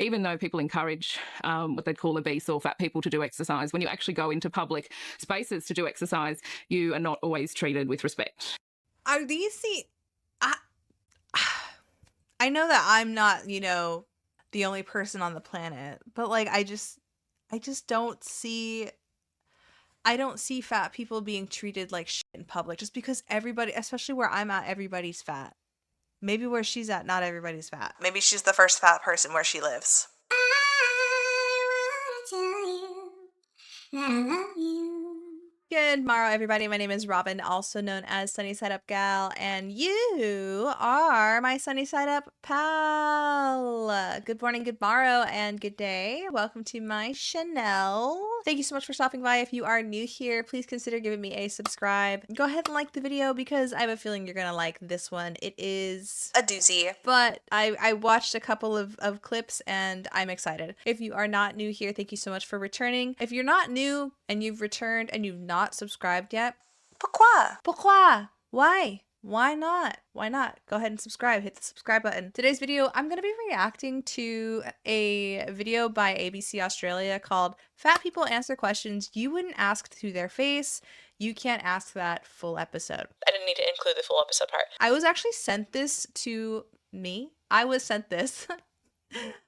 Even though people encourage what they'd call obese or fat people to do exercise, when you actually go into public spaces to do exercise, you are not always treated with respect. Are these I know that I'm not, the only person on the planet, but like I just I don't see fat people being treated like shit in public just because everybody, especially where I'm at, everybody's fat. Maybe where she's at, not everybody's fat. Maybe she's the first fat person where she lives. I wanna tell you that I love you. Good morrow, everybody. My name is Robin, also known as Sunny Side Up Gal, and you are my Sunny Side Up pal. Good morning, good morrow, and good day. Welcome to my channel. Thank you so much for stopping by. If you are new here, please consider giving me a subscribe. Go ahead and like the video because I have a feeling you're gonna like this one. It is a doozy, but I watched a couple of clips and I'm excited. If you are not new here, thank you so much for returning. If you're not new and you've returned and you've not subscribed yet, pourquoi? Pourquoi? Why? Why not? Why not? Go ahead and subscribe. Hit the subscribe button. Today's video, I'm going to be reacting to a video by ABC Australia called Fat People Answer Questions You Wouldn't Ask to Their Face. You can't ask that full episode. I didn't need to include the full episode part. I was actually sent this to me. I was sent this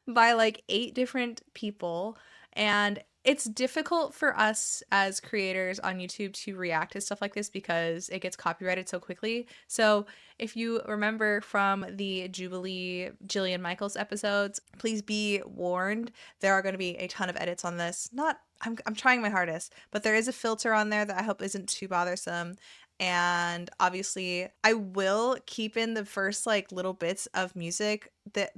by like 8 different people, and it's difficult for us as creators on YouTube to react to stuff like this because it gets copyrighted so quickly. So if you remember from the Jubilee Jillian Michaels episodes, please be warned, there are going to be a ton of edits on this. I'm trying my hardest, but there is a filter on there that I hope isn't too bothersome. And obviously I will keep in the first like little bits of music.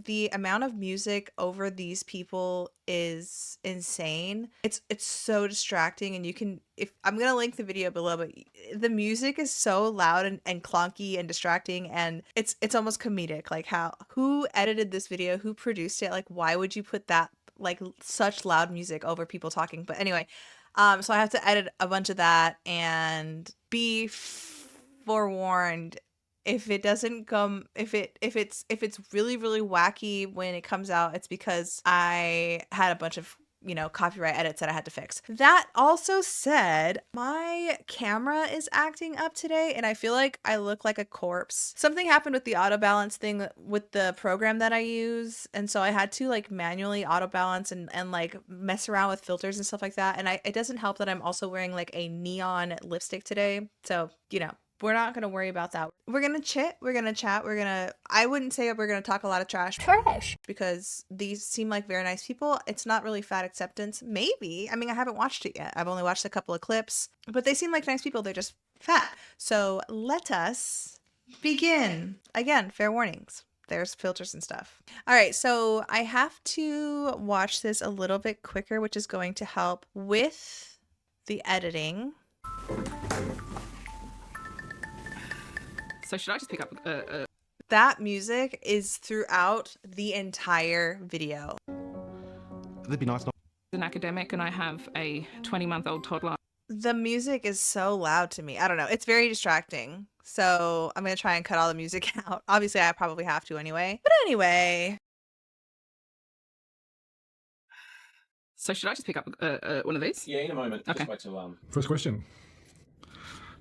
The amount of music over these people is insane. It's so distracting, and you can, if I'm gonna link the video below, but the music is so loud and clunky and distracting, and it's almost comedic. Like who edited this video, who produced it, like why would you put that like such loud music over people talking? But anyway, so I have to edit a bunch of that, and be forewarned, if it doesn't come, if it's really wacky when it comes out, it's because I had a bunch of copyright edits that I had to fix. That also said, my camera is acting up today and I feel like I look like a corpse. Something happened with the auto balance thing with the program that I use, and so I had to like manually auto balance and like mess around with filters and stuff like that. And it doesn't help that I'm also wearing like a neon lipstick today, so we're not going to worry about that. We're going to chit, we're going to chat, I wouldn't say we're going to talk a lot of trash because these seem like very nice people. It's not really fat acceptance. Maybe. I mean, I haven't watched it yet. I've only watched a couple of clips, but they seem like nice people. They're just fat. So let us begin. Again, fair warnings. There's filters and stuff. All right, so I have to watch this a little bit quicker, which is going to help with the editing. So should I just pick up That music is throughout the entire video. That'd be nice. an academic and I have a 20-month-old toddler. The music is so loud to me. I don't know. It's very distracting. So I'm going to try and cut all the music out. Obviously, I probably have to anyway. But anyway. So should I just pick up one of these? Yeah, in a moment. Okay. Just wait till First question.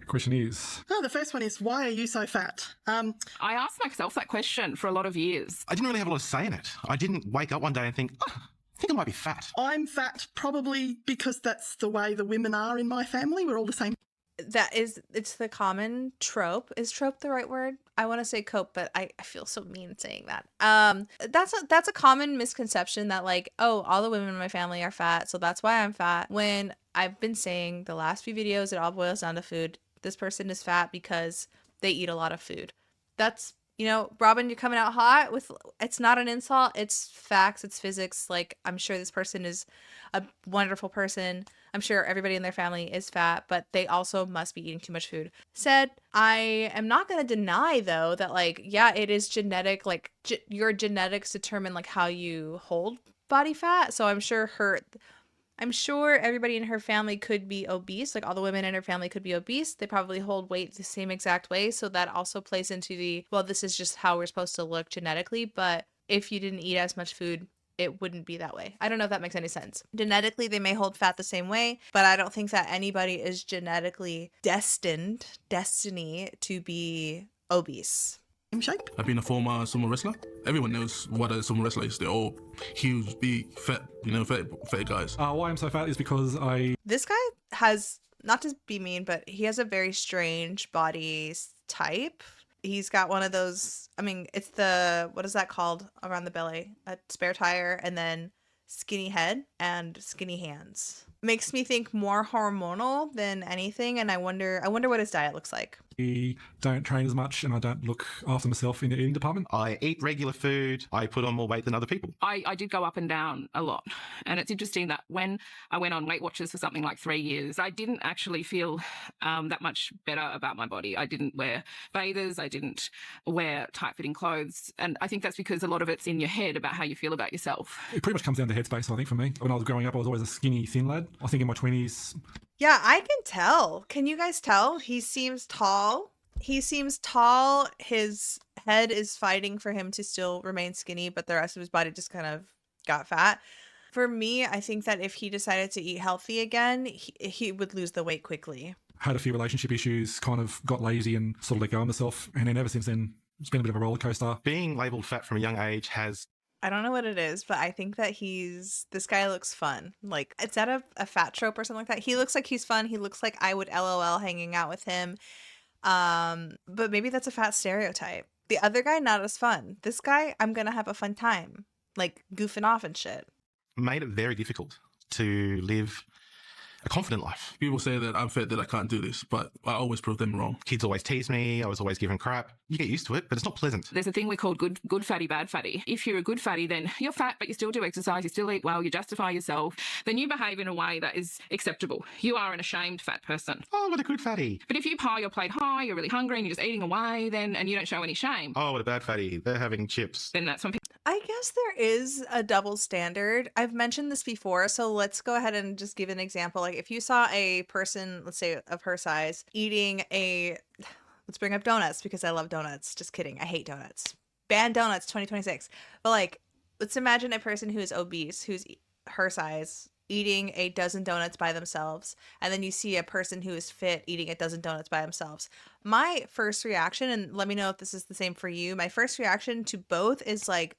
Question is... Oh, the first one is, why are you so fat? I asked myself that question for a lot of years. I didn't really have a lot of say in it. I didn't wake up one day and think, oh, I think I might be fat. I'm fat probably because that's the way the women are in my family. We're all the same. It's the common trope. Is trope the right word? I want to say cope, but I feel so mean saying that. That's a common misconception that like, oh, all the women in my family are fat, so that's why I'm fat. When I've been saying the last few videos, it all boils down to food. This person is fat because they eat a lot of food. That's, Robin, you're coming out hot with, it's not an insult. It's facts. It's physics. Like, I'm sure this person is a wonderful person. I'm sure everybody in their family is fat, but they also must be eating too much food. Said, I am not going to deny though that like, yeah, it is genetic. Like your genetics determine like how you hold body fat. So I'm sure everybody in her family could be obese. Like all the women in her family could be obese. They probably hold weight the same exact way. So that also plays into well, this is just how we're supposed to look genetically. But if you didn't eat as much food, it wouldn't be that way. I don't know if that makes any sense. Genetically, they may hold fat the same way, but I don't think that anybody is genetically destiny to be obese. Shape. I've been a former sumo wrestler. Everyone knows what a sumo wrestler is. They're all huge, big, fat, fat guys. Why I'm so fat is because This guy has, not to be mean, but he has a very strange body type. He's got one of those, I mean, it's the, what is that called around the belly? A spare tire, and then skinny head and skinny hands. Makes me think more hormonal than anything, and I wonder what his diet looks like. I don't train as much and I don't look after myself in the eating department. I eat regular food. I put on more weight than other people. I did go up and down a lot. And it's interesting that when I went on Weight Watchers for something like 3 years, I didn't actually feel that much better about my body. I didn't wear bathers. I didn't wear tight-fitting clothes. And I think that's because a lot of it's in your head about how you feel about yourself. It pretty much comes down to headspace, I think, for me. When I was growing up, I was always a skinny, thin lad. I think in my 20s... Yeah, I can tell. Can you guys tell? He seems tall. His head is fighting for him to still remain skinny, but the rest of his body just kind of got fat. For me, I think that if he decided to eat healthy again, he would lose the weight quickly. Had a few relationship issues, kind of got lazy and sort of let go of myself. And then ever since then, it's been a bit of a roller coaster. Being labelled fat from a young age has... I don't know what it is, but I think that this guy looks fun. Like, is that a fat trope or something like that? He looks like he's fun. He looks like I would LOL hanging out with him. But maybe that's a fat stereotype. The other guy, not as fun. This guy, I'm going to have a fun time, like goofing off and shit. made it very difficult to live a confident life. People say that I'm fat, that I can't do this, but I always prove them wrong. Kids always tease me. I was always given crap. You get used to it, but it's not pleasant. There's a thing we call good fatty, bad fatty. If you're a good fatty, then you're fat, but you still do exercise, you still eat well, you justify yourself, then you behave in a way that is acceptable. You are an ashamed fat person. Oh, what a good fatty. But if you pile your plate high, you're really hungry and you're just eating away, and you don't show any shame, Oh, what a bad fatty. They're having chips. then that's when people... I guess there is a double standard. I've mentioned this before, so let's go ahead and just give an example. Like if you saw a person, let's say of her size, eating let's bring up donuts because I love donuts. Just kidding. I hate donuts. Ban donuts 2026. But like, let's imagine a person who is obese, who's her size, eating a dozen donuts by themselves, and then you see a person who is fit eating a dozen donuts by themselves. My first reaction, and let me know if this is the same for you, my first reaction to both is like,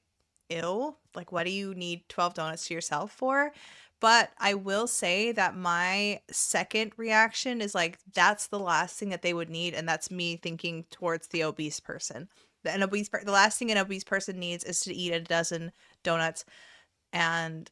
ew, like what do you need 12 donuts to yourself for? But I will say that my second reaction is like, that's the last thing that they would need, and that's me thinking towards the obese person. The last thing an obese person needs is to eat a dozen donuts, and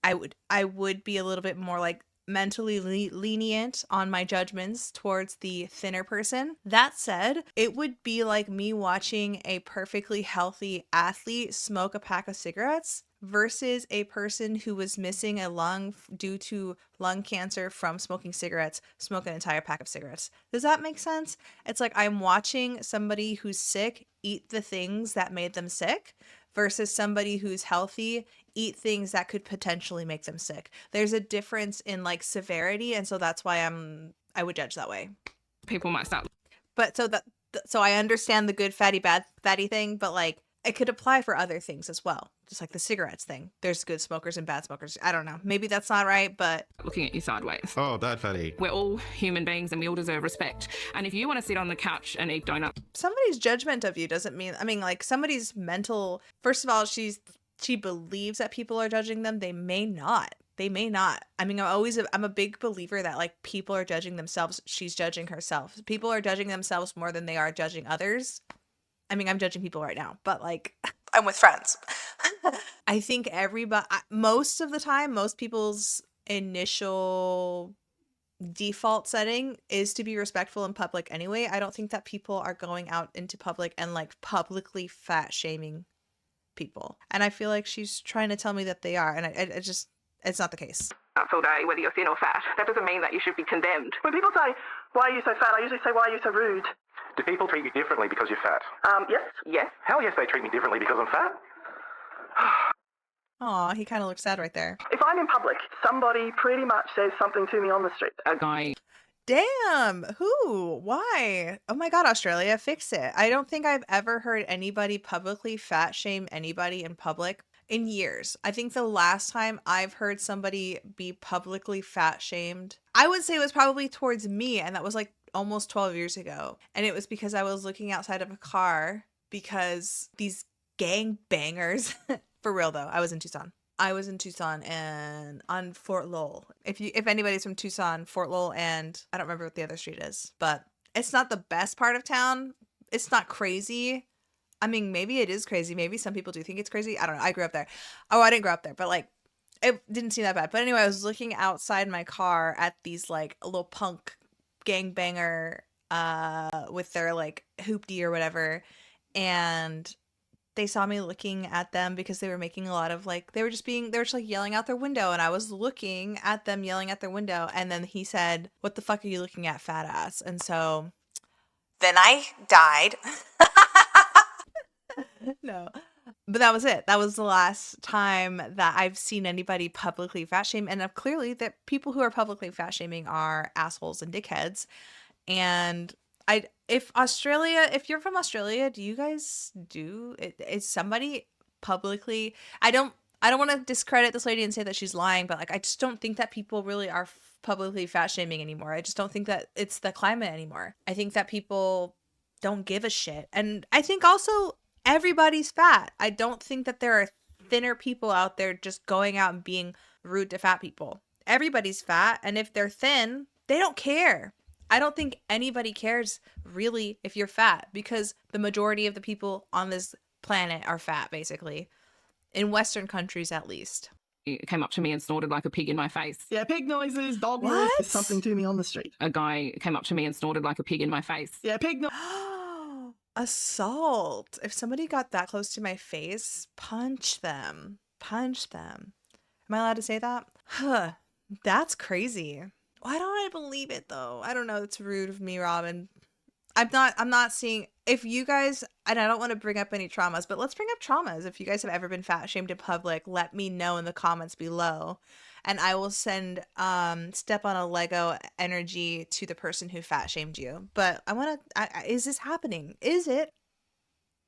I would be a little bit more like mentally lenient on my judgments towards the thinner person. That said, it would be like me watching a perfectly healthy athlete smoke a pack of cigarettes versus a person who was missing a lung due to lung cancer from smoking cigarettes, smoke an entire pack of cigarettes. Does that make sense? It's like I'm watching somebody who's sick eat the things that made them sick versus somebody who's healthy eat things that could potentially make them sick. There's a difference in like severity, and so that's why I would judge that way. People might start... But so I understand the good fatty, bad fatty thing, but like it could apply for other things as well. Just like the cigarettes thing. There's good smokers and bad smokers. I don't know. Maybe that's not right, but... looking at you sideways. Oh, bad fatty. We're all human beings and we all deserve respect. And if you want to sit on the couch and eat donuts... Somebody's judgment of you doesn't mean... I mean, like somebody's mental... First of all, she believes that people are judging them. They may not. They may not. I mean, I'm a big believer that like people are judging themselves. She's judging herself. People are judging themselves more than they are judging others. I mean, I'm judging people right now, but like I'm with friends. I think most of the time, most people's initial default setting is to be respectful in public anyway. I don't think that people are going out into public and like publicly fat shaming people. And I feel like she's trying to tell me that they are. And it's not the case. all day, whether you're thin or fat. That doesn't mean that you should be condemned. When people say, why are you so fat? I usually say, why are you so rude? Do people treat you differently because you're fat? Yes. Yes. Hell yes, they treat me differently because I'm fat. Aw, he kind of looks sad right there. If I'm in public, somebody pretty much says something to me on the street. A guy... Damn, who? Why? Oh my God, Australia, fix it. I don't think I've ever heard anybody publicly fat shame anybody in public. in years. I think the last time I've heard somebody be publicly fat shamed, I would say it was probably towards me, and that was like almost 12 years ago. And it was because I was looking outside of a car because these gang bangers, for real though, I was in Tucson. And on Fort Lowell. If anybody's from Tucson, Fort Lowell, and I don't remember what the other street is, but it's not the best part of town. It's not crazy. I mean, maybe it is crazy. Maybe some people do think it's crazy. I don't know. I grew up there. Oh, I didn't grow up there, but like, it didn't seem that bad. But anyway, I was looking outside my car at these like little punk gangbanger with their like hoopty or whatever, and they saw me looking at them because they were making a lot of like, they were just like yelling out their window, and I was looking at them yelling at their window, and then he said, "What the fuck are you looking at, fat ass?" And so then I died. No. But that was it. That was the last time that I've seen anybody publicly fat shame. And clearly that people who are publicly fat shaming are assholes and dickheads. And if you're from Australia, do you guys do it? Is somebody publicly, I don't want to discredit this lady and say that she's lying, but like, I just don't think that people really are publicly fat shaming anymore. I just don't think that it's the climate anymore. I think that people don't give a shit. And I think also everybody's fat. I don't think that there are thinner people out there just going out and being rude to fat people. Everybody's fat, and if they're thin, they don't care. I don't think anybody cares really if you're fat, because the majority of the people on this planet are fat, basically. In Western countries, at least. He came up to me and snorted like a pig in my face. Yeah, pig noises, dog What? noises, something to me on the street. A guy came up to me and snorted like a pig in my face. Yeah, pig noises. Assault. If somebody got that close to my face, punch them. Punch them. Am I allowed to say that? Huh. That's crazy. Why don't I believe it though? I don't know. It's rude of me, Robin. I'm not seeing, if you guys, and I don't want to bring up any traumas, but let's bring up traumas. If you guys have ever been fat shamed in public, let me know in the comments below. And I will send step on a Lego energy to the person who fat shamed you. But is this happening? Is it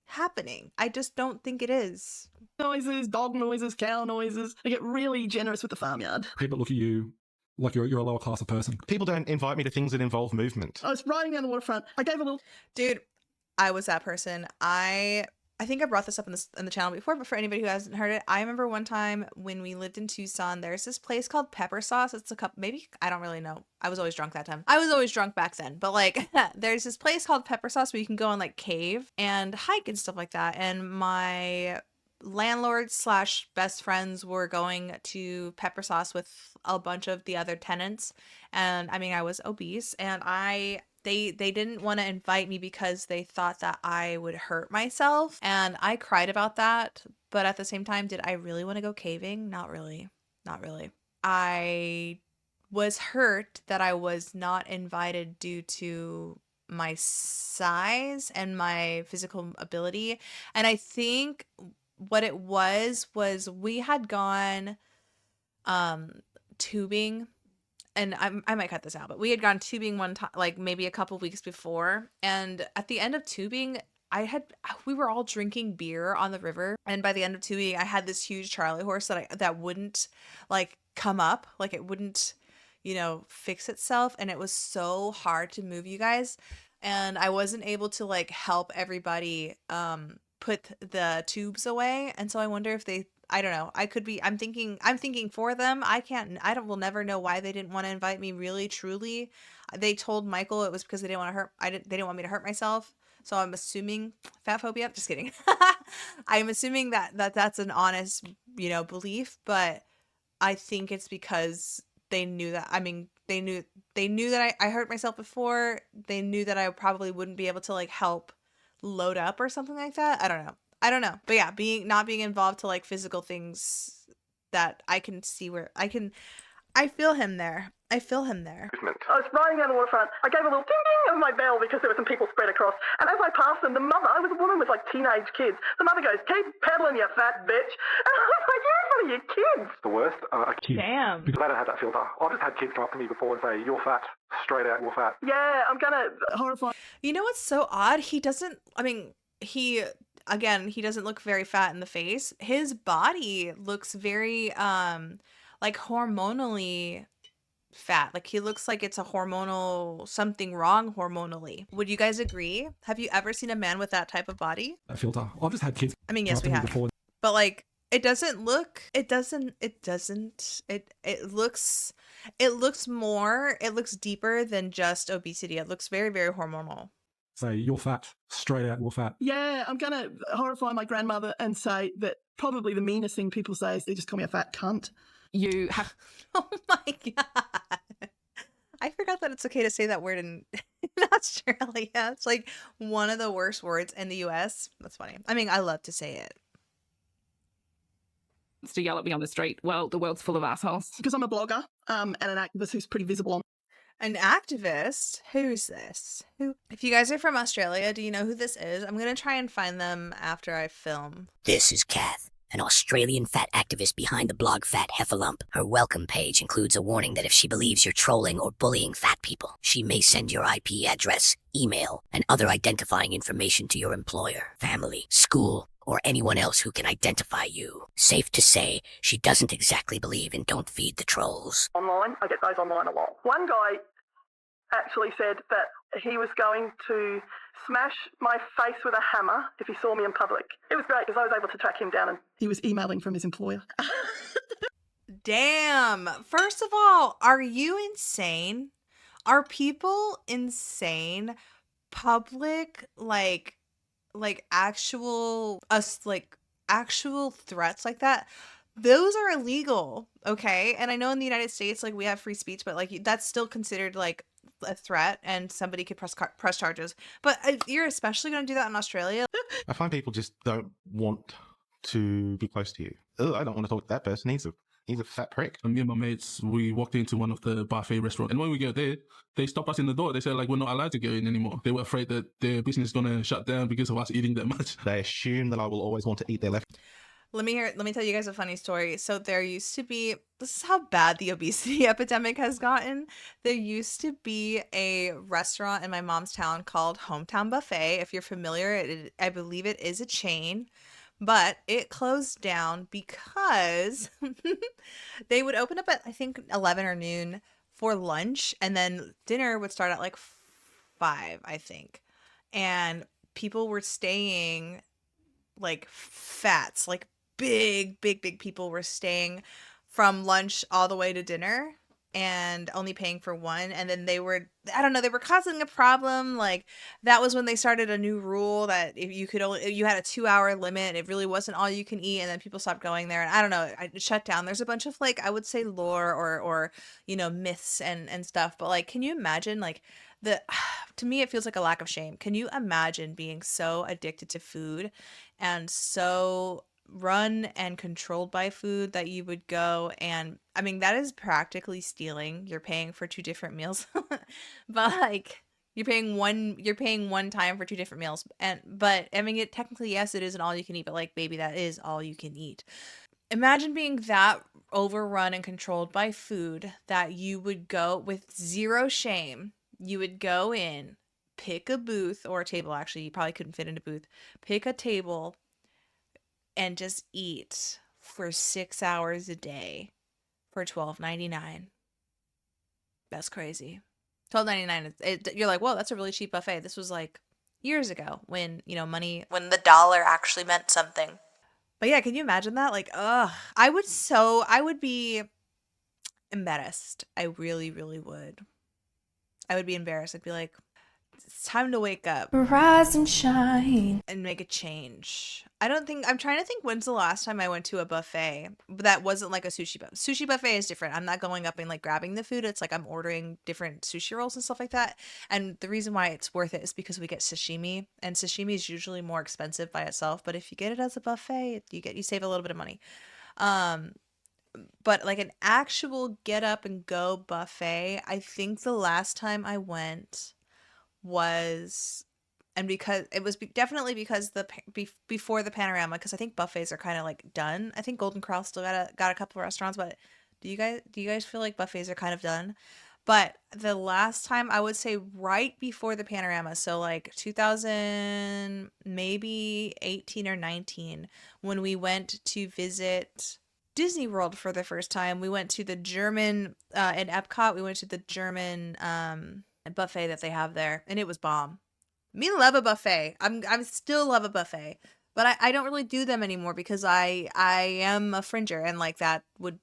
happening? I just don't think it is. Noises, dog noises, cow noises. I get really generous with the farmyard. People look at you like you're a lower class of person. People don't invite me to things that involve movement. I was riding down the waterfront. I gave a little... Dude, I was that person. I think I brought this up in the channel before, but for anybody who hasn't heard it, I remember one time when we lived in Tucson, there's this place called Pepper Sauce. It's a cup, maybe, I don't really know. I was always drunk that time. I was always drunk back then, but like, there's this place called Pepper Sauce where you can go and like cave and hike and stuff like that. And my landlord / best friends were going to Pepper Sauce with a bunch of the other tenants. And I mean, I was obese, and they didn't want to invite me because they thought that I would hurt myself. And I cried about that. But at the same time, did I really want to go caving? Not really. Not really. I was hurt that I was not invited due to my size and my physical ability. And I think what it was we had gone tubing. And I might cut this out, but we had gone tubing one time, like maybe a couple weeks before. And at the end of tubing, we were all drinking beer on the river. And by the end of tubing, I had this huge Charlie horse that wouldn't like come up, like it wouldn't, fix itself. And it was so hard to move, you guys. And I wasn't able to like help everybody put the tubes away. And so I wonder if I don't know. I'm thinking for them. Will never know why they didn't want to invite me, really, truly. They told Michael it was because they didn't want me to hurt myself. So I'm assuming fat phobia. Just kidding. I'm assuming that's an honest, belief, but I think it's because they knew that, they knew that I hurt myself before. They knew that I probably wouldn't be able to like help load up or something like that. I don't know. But yeah, not being involved to like physical things that I can see I feel him there. I was riding down the waterfront. I gave a little ding-ding of my bell because there were some people spread across. And as I passed them, the mother, I was a woman with like teenage kids. The mother goes, "Keep peddling, you fat bitch." And I was like, "You're in front of your kids." The worst. Damn. Because I don't have that filter. I've just had kids come up to me before and say, "You're fat." Straight out, "You're fat." Yeah, I'm gonna horrify. You know what's so odd? He doesn't, he again, he doesn't look very fat in the face. His body looks very like hormonally fat. Like he looks like it's a hormonal something wrong hormonally. Would you guys agree? Have you ever seen a man with that type of body? That filter. I've just had kids. I mean, come yes, up to we me have. before. But like it doesn't look it looks deeper than just obesity. It looks very, very hormonal. Say you're fat, straight out, you're fat. Yeah, I'm going to horrify my grandmother and say that probably the meanest thing people say is they just call me a fat cunt. You have Oh my god. I forgot that it's okay to say that word in Australia. It's like one of the worst words in the US. That's funny. I mean, I love to say it. to yell at me on the street. Well, the world's full of assholes. Because I'm a blogger and an activist who's pretty visible on. An activist? Who's this? Who? If you guys are from Australia, do you know who this is? I'm going to try and find them after I film. This is Kath, an Australian fat activist behind the blog Fat Heffalump. Her welcome page includes a warning that if she believes you're trolling or bullying fat people, she may send your IP address, email, and other identifying information to your employer, family, school, or anyone else who can identify you. Safe to say, she doesn't exactly believe in don't feed the trolls. Online, I get those online a lot. One guy actually said that he was going to smash my face with a hammer if he saw me in public. It was great because I was able to track him down and he was emailing from his employer. Damn. First of all, are you insane? Are people insane? Public, like actual threats like that, those are illegal, okay? And I know in the United States, like, we have free speech, but like that's still considered like a threat and somebody could press charges. But you're especially going to do that in Australia? I find people just don't want to be close to you. Oh, I don't want to talk to that person. He's a fat prick. And me and my mates, we walked into one of the buffet restaurants. And when we get there, they stopped us in the door. They said, like, we're not allowed to go in anymore. They were afraid that their business is going to shut down because of us eating that much. They assume that I will always want to eat their left. Let me tell you guys a funny story. So there used to be, this is how bad the obesity epidemic has gotten. There used to be a restaurant in my mom's town called Hometown Buffet. If you're familiar, I believe it is a chain. But it closed down because they would open up at, I think, 11 or noon for lunch. And then dinner would start at like 5, I think. And people were staying like fats, like big people were staying from lunch all the way to dinner and only paying for one. And then they were causing a problem. Like, that was when they started a new rule that if you had a 2-hour limit, it really wasn't all you can eat. And then people stopped going there. And I don't know, it shut down. There's a bunch of, like, I would say lore or myths and stuff. But like, can you imagine, like, to me, it feels like a lack of shame. Can you imagine being so addicted to food and so run and controlled by food that you would go and, I mean, that is practically stealing. You're paying for 2 different meals, but like you're paying one time for 2 different meals. But I mean, technically, yes, it isn't all you can eat, but like, baby, that is all you can eat. Imagine being that overrun and controlled by food that you would go with zero shame. You would go in, pick a booth or a table. Actually, you probably couldn't fit in a booth. Pick a table and just eat for 6 hours a day for $12.99. That's crazy. $12.99. You're like, whoa, that's a really cheap buffet. This was like years ago when, when the dollar actually meant something. But yeah, can you imagine that? Like, I would be embarrassed. I really, really would. I would be embarrassed. I'd be like, it's time to wake up. Rise and shine. And make a change. I'm trying to think when's the last time I went to a buffet, but that wasn't like a sushi buffet. Sushi buffet is different. I'm not going up and like grabbing the food. It's like I'm ordering different sushi rolls and stuff like that. And the reason why it's worth it is because we get sashimi, and sashimi is usually more expensive by itself. But if you get it as a buffet, you save a little bit of money. But like an actual get up and go buffet, I think the last time I went was, and because it was definitely because before the panorama, because I think buffets are kind of like done. I think Golden Corral still got a couple of restaurants, but do you guys feel like buffets are kind of done? But the last time, I would say right before the panorama, so like 2000, maybe 18 or 19, when we went to visit Disney World for the first time. We went to the German, in Epcot, we went to the German buffet that they have there, and it was bomb. Me love a buffet. I'm still love a buffet, but I don't really do them anymore because I am a fringer, and like that would,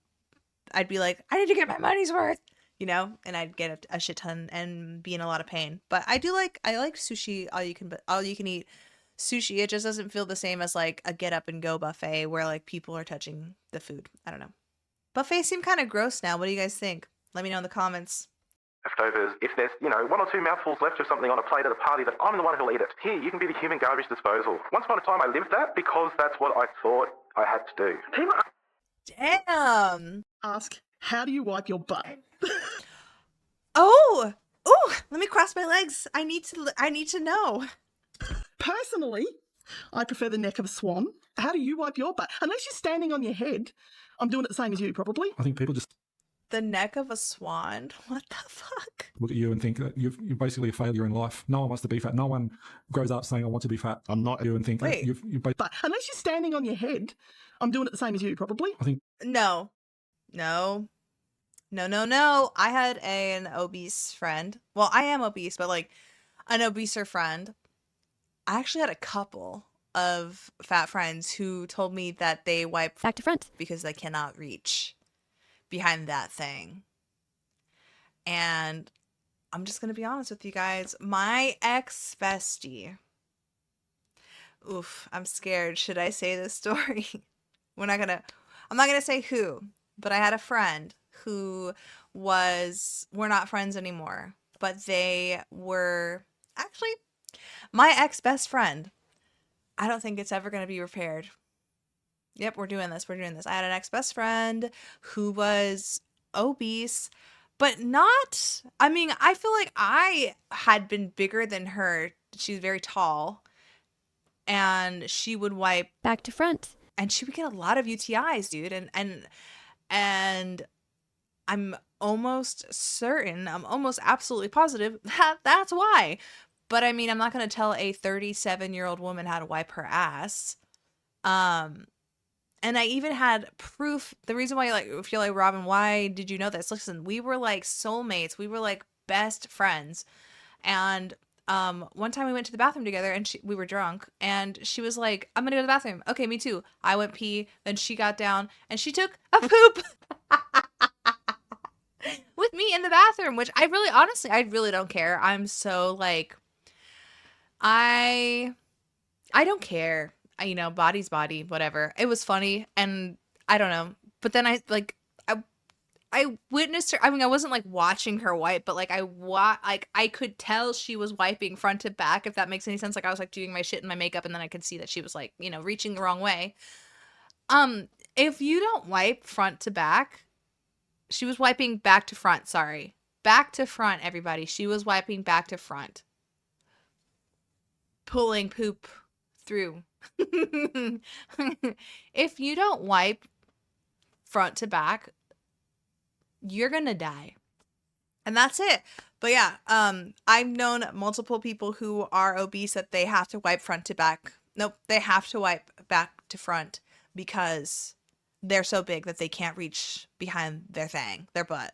I'd be like, I need to get my money's worth, you know, and I'd get a shit ton and be in a lot of pain. But I like sushi, all you can eat sushi. It just doesn't feel the same as like a get up and go buffet where like people are touching the food. I don't know. Buffets seem kind of gross now. What do you guys think? Let me know in the comments. Leftovers. If there's, one or two mouthfuls left of something on a plate at a party, that I'm the one who'll eat it. Here, you can be the human garbage disposal. Once upon a time, I lived that because that's what I thought I had to do. People Damn. ask, how do you wipe your butt? Oh, let me cross my legs. I need to know. Personally, I prefer the neck of a swan. How do you wipe your butt? Unless you're standing on your head. I'm doing it the same as you, probably. I think people just The neck of a swan? What the fuck? look at you and think that you're basically a failure in life. No one wants to be fat. No one grows up saying, I want to be fat. I'm not. You and think that Wait. But unless you're standing on your head, I'm doing it the same as you, probably. I think No. I had an obese friend. Well, I am obese, but like an obeser friend. I actually had a couple of fat friends who told me that they wipe Back to front. because they cannot reach behind that thing. And I'm just going to be honest with you guys. My ex-bestie. Oof, I'm scared. Should I say this story? I'm not going to say who, but I had a friend who we're not friends anymore, but they were actually my ex-best friend. I don't think it's ever going to be repaired. Yep, we're doing this. I had an ex-best friend who was obese, but not, I mean, I feel like I had been bigger than her. She's very tall, and she would wipe Back to front. and she would get a lot of UTIs, dude. And I'm almost certain, I'm almost absolutely positive that that's why. But I mean, I'm not going to tell a 37-year-old woman how to wipe her ass. And I even had proof. The reason why I feel like, Robin, why did you know this? Listen, we were like soulmates. We were like best friends. And one time we went to the bathroom together and we were drunk and she was like, I'm gonna go to the bathroom. Okay, me too. I went pee. Then she got down and she took a poop with me in the bathroom, which I really don't care. I'm so like, I don't care. Body's body, whatever. It was funny and I don't know. But then I witnessed her. I mean, I wasn't like watching her wipe, but like I could tell she was wiping front to back, if that makes any sense. Like I was like doing my shit in my makeup and then I could see that she was like, reaching the wrong way. If you don't wipe front to back, she was wiping back to front, sorry. Back to front, everybody. She was wiping back to front. Pulling poop through. If you don't wipe front to back, you're gonna die. And that's it. But yeah, I've known multiple people who are obese that they have to wipe front to back. Nope, they have to wipe back to front because they're so big that they can't reach behind their butt.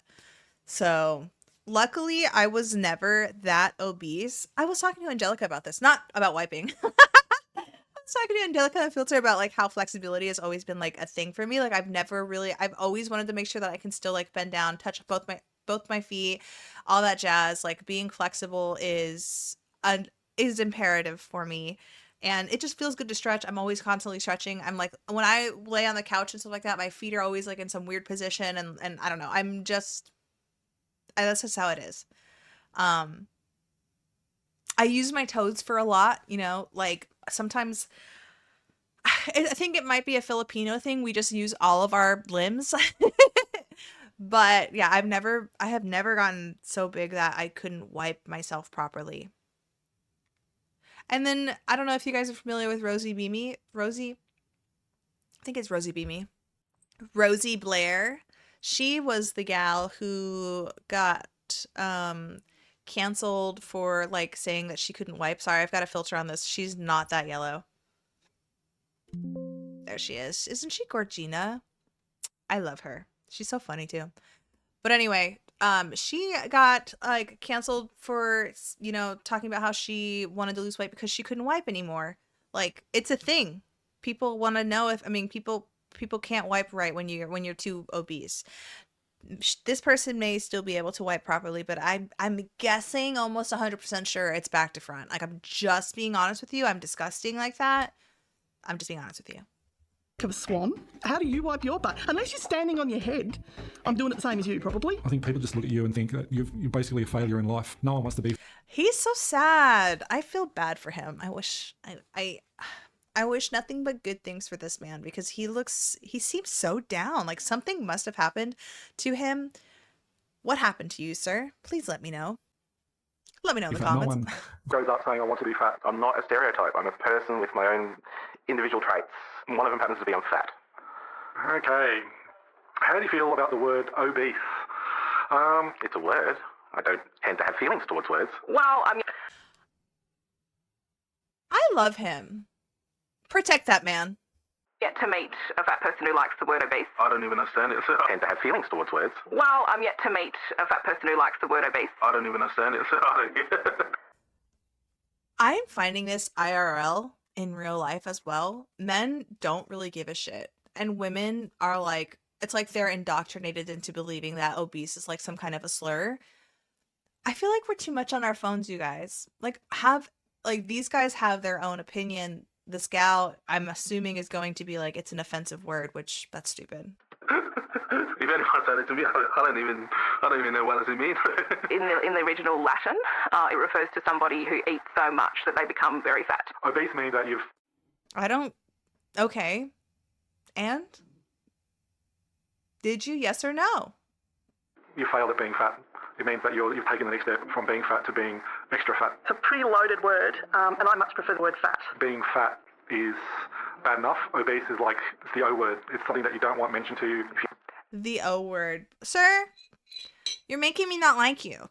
So luckily, I was never that obese. I was talking to Angelica about this, not about wiping. I was talking to Angelica on Filter about like how flexibility has always been like a thing for me. Like I've always wanted to make sure that I can still like bend down, touch both my feet, all that jazz. Like being flexible is imperative for me. And it just feels good to stretch. I'm always constantly stretching. I'm like, when I lay on the couch and stuff like that, my feet are always like in some weird position. And I don't know. That's just how it is. I use my toes for a lot, like sometimes I think it might be a Filipino thing. We just use all of our limbs. But yeah, I have never gotten so big that I couldn't wipe myself properly. And then I don't know if you guys are familiar with Rosie Beamy. I think it's Rosie Beamy. Rosie Blair. She was the gal who got got canceled for like saying that she couldn't wipe. Sorry, I've got a filter on this. She's not that yellow. There she is. Isn't she Gorgina? I love her. She's so funny too. But anyway, she got like canceled for, you know, talking about how she wanted to lose weight because she couldn't wipe anymore. Like, it's a thing. People want to know if, I mean, people can't wipe right when you're too obese. This person may still be able to wipe properly, but I'm guessing almost 100% sure it's back to front. Like, I'm just being honest with you. I'm disgusting like that. I'm just being honest with you. Of a swan. How do you wipe your butt? Unless you're standing on your head. I'm doing it the same as you, probably. I think people just look at you and think that you're basically a failure in life. No one wants to be. He's so sad. I feel bad for him. I wish I wish nothing but good things for this man, because he seems so down. Like something must have happened to him. What happened to you, sir? Please let me know. Let me know in the comments. No one Grows up saying I want to be fat. I'm not a stereotype. I'm a person with my own individual traits. One of them happens to be I'm fat. Okay. How do you feel about the word obese? It's a word. I don't tend to have feelings towards words. Well, I mean... I love him. Protect that man. Yet to meet a fat person who likes the word obese. I don't even understand it. I tend to have feelings towards words. Well, I'm yet to meet a fat person who likes the word obese. I don't even understand it. I'm finding this IRL in real life as well. Men don't really give a shit. And women are like, it's like they're indoctrinated into believing that obese is like some kind of a slur. I feel like we're too much on our phones, you guys. Like these guys have their own opinion. This gal, I'm assuming, is going to be like, it's an offensive word, which that's stupid. If anyone said it to me, I don't even know what does it mean. In the original Latin, it refers to somebody who eats so much that they become very fat. Obese means that Okay. And? Did you? Yes or no? You failed at being fat. It means that you've taken the next step from being fat to being extra fat. It's a pretty loaded word, and I much prefer the word fat. Being fat is bad enough. Obese is like, it's the O word. It's something that you don't want mentioned to you. The O word. Sir, you're making me not like you.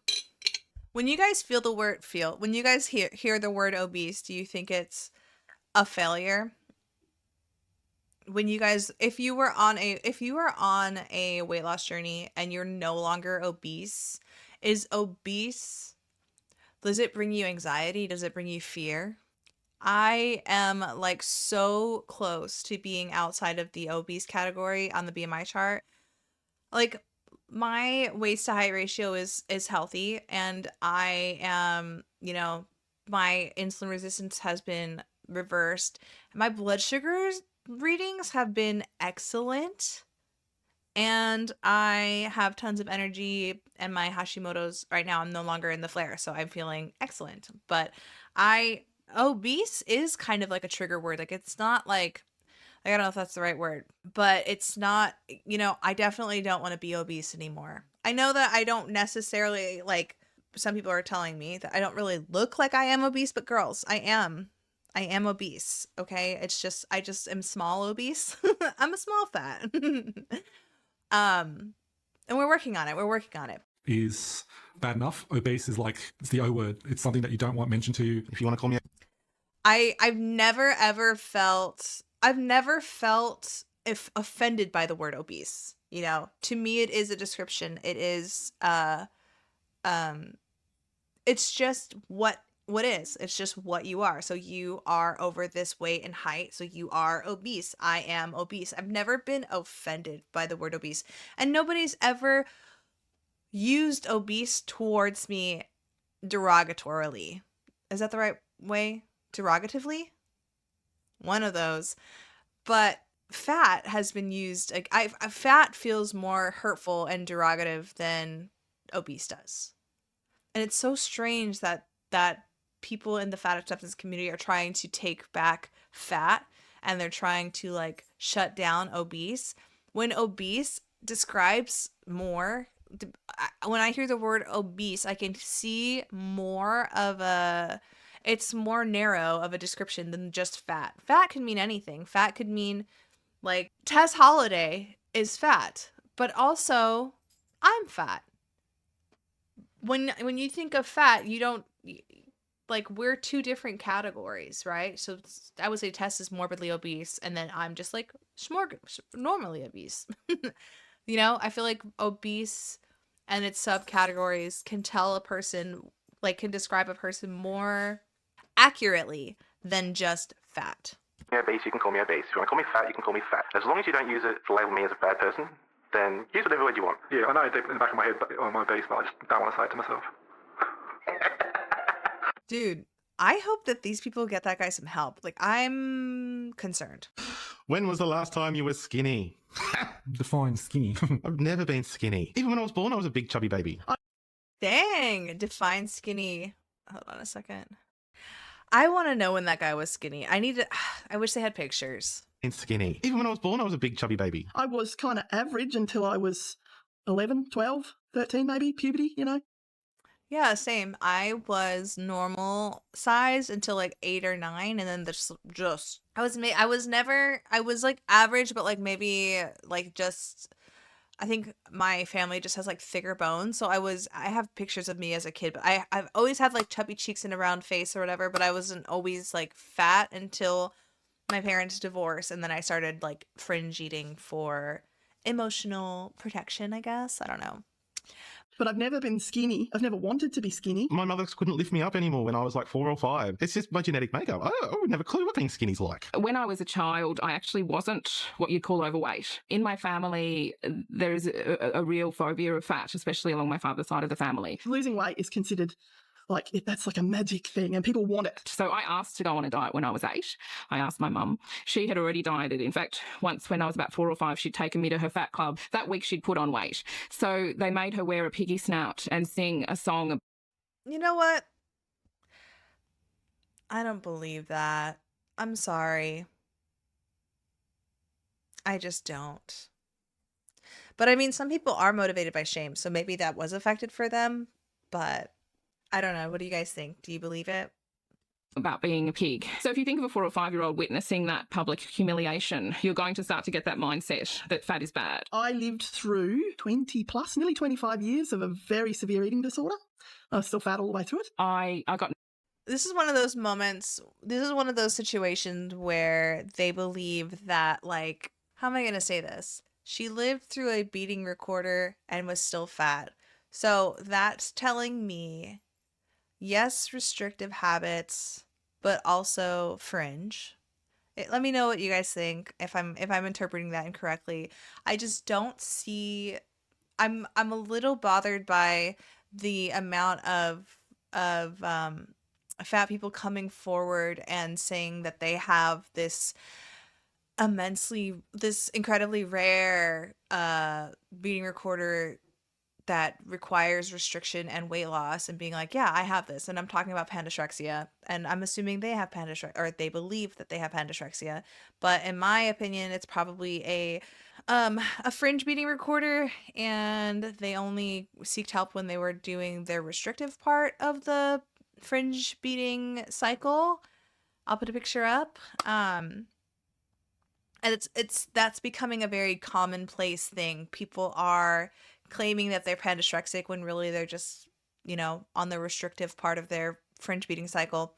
When you guys when you guys hear the word obese, do you think it's a failure? When you guys, if you were on a weight loss journey and you're no longer obese, does it bring you anxiety? Does it bring you fear? I am like so close to being outside of the obese category on the BMI chart. Like, my waist to height ratio is healthy, and I am, you know, my insulin resistance has been reversed. My blood sugars readings have been excellent, and I have tons of energy, and my Hashimoto's right now, I'm no longer in the flare, so I'm feeling excellent. But obese is kind of like a trigger word. Like, it's not like, I don't know if that's the right word, but it's not, you know, I definitely don't want to be obese anymore. I know that I don't necessarily, like, some people are telling me that I don't really look like I am obese, but girls, I am obese. Okay. It's just, I just am small obese. I'm a small fat. And we're working on it. is bad enough. Obese is like, it's the O word. It's something that you don't want mentioned to you. If you want to call me I've never felt if offended by the word obese. You know, to me, it is a description. It is, it's just what is. It's just what you are. So you are over this weight and height. So you are obese. I am obese. I've never been offended by the word obese, and nobody's ever used obese towards me derogatorily. Is that the right way? Derogatively? One of those. But fat has been used, like, fat feels more hurtful and derogative than obese does. And it's so strange that people in the fat acceptance community are trying to take back fat, and they're trying to like shut down obese, when obese describes more. When I hear the word obese, I can see more of it's more narrow of a description than just fat. Fat can mean anything. Fat could mean, like, Tess Holiday is fat, but also I'm fat. when you think of fat, you don't like, we're two different categories, right? So I would say Tess is morbidly obese, and then I'm just like normally obese. You know, I feel like obese and its subcategories can tell a person, like, can describe a person more accurately than just fat. Obese, you can call me obese. If you want to call me fat, you can call me fat. As long as you don't use it to label me as a bad person, then use whatever word you want. Yeah, I know deep in the back of my head I'm obese, but I just don't want to say it to myself. Dude, I hope that these people get that guy some help. Like, I'm concerned. When was the last time you were skinny? Define skinny. I've never been skinny. Even when I was born, I was a big chubby baby. Dang, define skinny. Hold on a second. I want to know when that guy was skinny. I wish they had pictures. Skinny. Even when I was born, I was a big chubby baby. I was kind of average until I was 11, 12, 13 maybe, puberty, you know. Yeah, same. I was normal size until like 8 or 9, and then just I was like average, but like maybe like just I think my family just has like thicker bones. So I have pictures of me as a kid, but I've always had like chubby cheeks and a round face or whatever, but I wasn't always like fat until my parents divorced, and then I started like fringe eating for emotional protection, I guess. I don't know. But I've never been skinny. I've never wanted to be skinny. My mother couldn't lift me up anymore when I was like 4 or 5. It's just my genetic makeup. I would never clue what being skinny's like. When I was a child, I actually wasn't what you'd call overweight. In my family, there is a real phobia of fat, especially along my father's side of the family. Losing weight is considered like, that's like a magic thing and people want it. So I asked to go on a diet when I was 8. I asked my mum. She had already dieted. In fact, once when I was about 4 or 5, she'd taken me to her fat club. That week she'd put on weight. So they made her wear a piggy snout and sing a song. You know what? I don't believe that. I'm sorry. I just don't. But I mean, some people are motivated by shame, so maybe that was affected for them, but I don't know. What do you guys think? Do you believe it? About being a pig. So if you think of a 4 or 5-year-old witnessing that public humiliation, you're going to start to get that mindset that fat is bad. I lived through 20 plus, nearly 25 years of a very severe eating disorder. I was still fat all the way through it. I got... This is one of those moments, this is one of those situations where they believe that, like, how am I going to say this? She lived through a beating recorder and was still fat. So that's telling me, yes, restrictive habits, but also fringe. Let me know what you guys think if I'm interpreting that incorrectly. I just don't see. I'm a little bothered by the amount of fat people coming forward and saying that they have this incredibly rare beating recorder that requires restriction and weight loss, and being like, yeah, I have this, and I'm talking about pandysrexia, and I'm assuming they have pandysrexia, or they believe that they have pandysrexia, but in my opinion, it's probably a fringe beating recorder, and they only seeked help when they were doing their restrictive part of the fringe beating cycle. I'll put a picture up. And that's becoming a very commonplace thing. People are claiming that they're pandysrexic when really they're just, on the restrictive part of their fringe beating cycle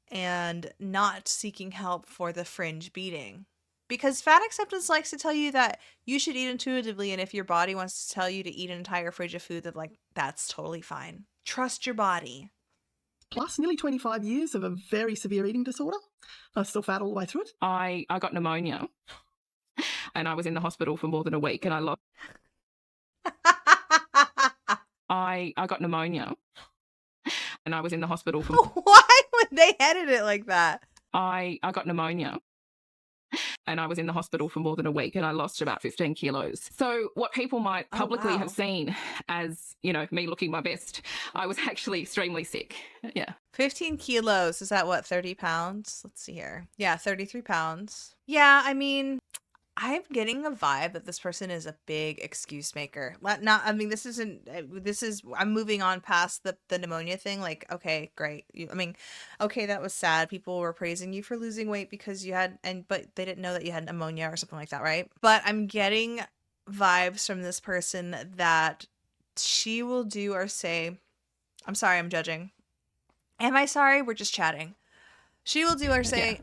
and not seeking help for the fringe beating. Because fat acceptance likes to tell you that you should eat intuitively, and if your body wants to tell you to eat an entire fridge of food, that's totally fine. Trust your body. Plus nearly 25 years of a very severe eating disorder. I was still fat all the way through it. I got pneumonia, and I was in the hospital for more than a week, and I lost... I got pneumonia, and I was in the hospital for... Why would they edit it like that? I got pneumonia, and I was in the hospital for more than a week, and I lost about 15 kilos. So what people might publicly have seen as, me looking my best, I was actually extremely sick. Yeah. 15 kilos. Is that what, 30 pounds? Let's see here. Yeah, 33 pounds. Yeah, I mean, I'm getting a vibe that this person is a big excuse maker. I'm moving on past the pneumonia thing. Like, okay, great. Okay, that was sad. People were praising you for losing weight because you had, but they didn't know that you had pneumonia or something like that, right? But I'm getting vibes from this person that she will do or say, I'm sorry, I'm judging. Am I sorry? We're just chatting. She will do or say,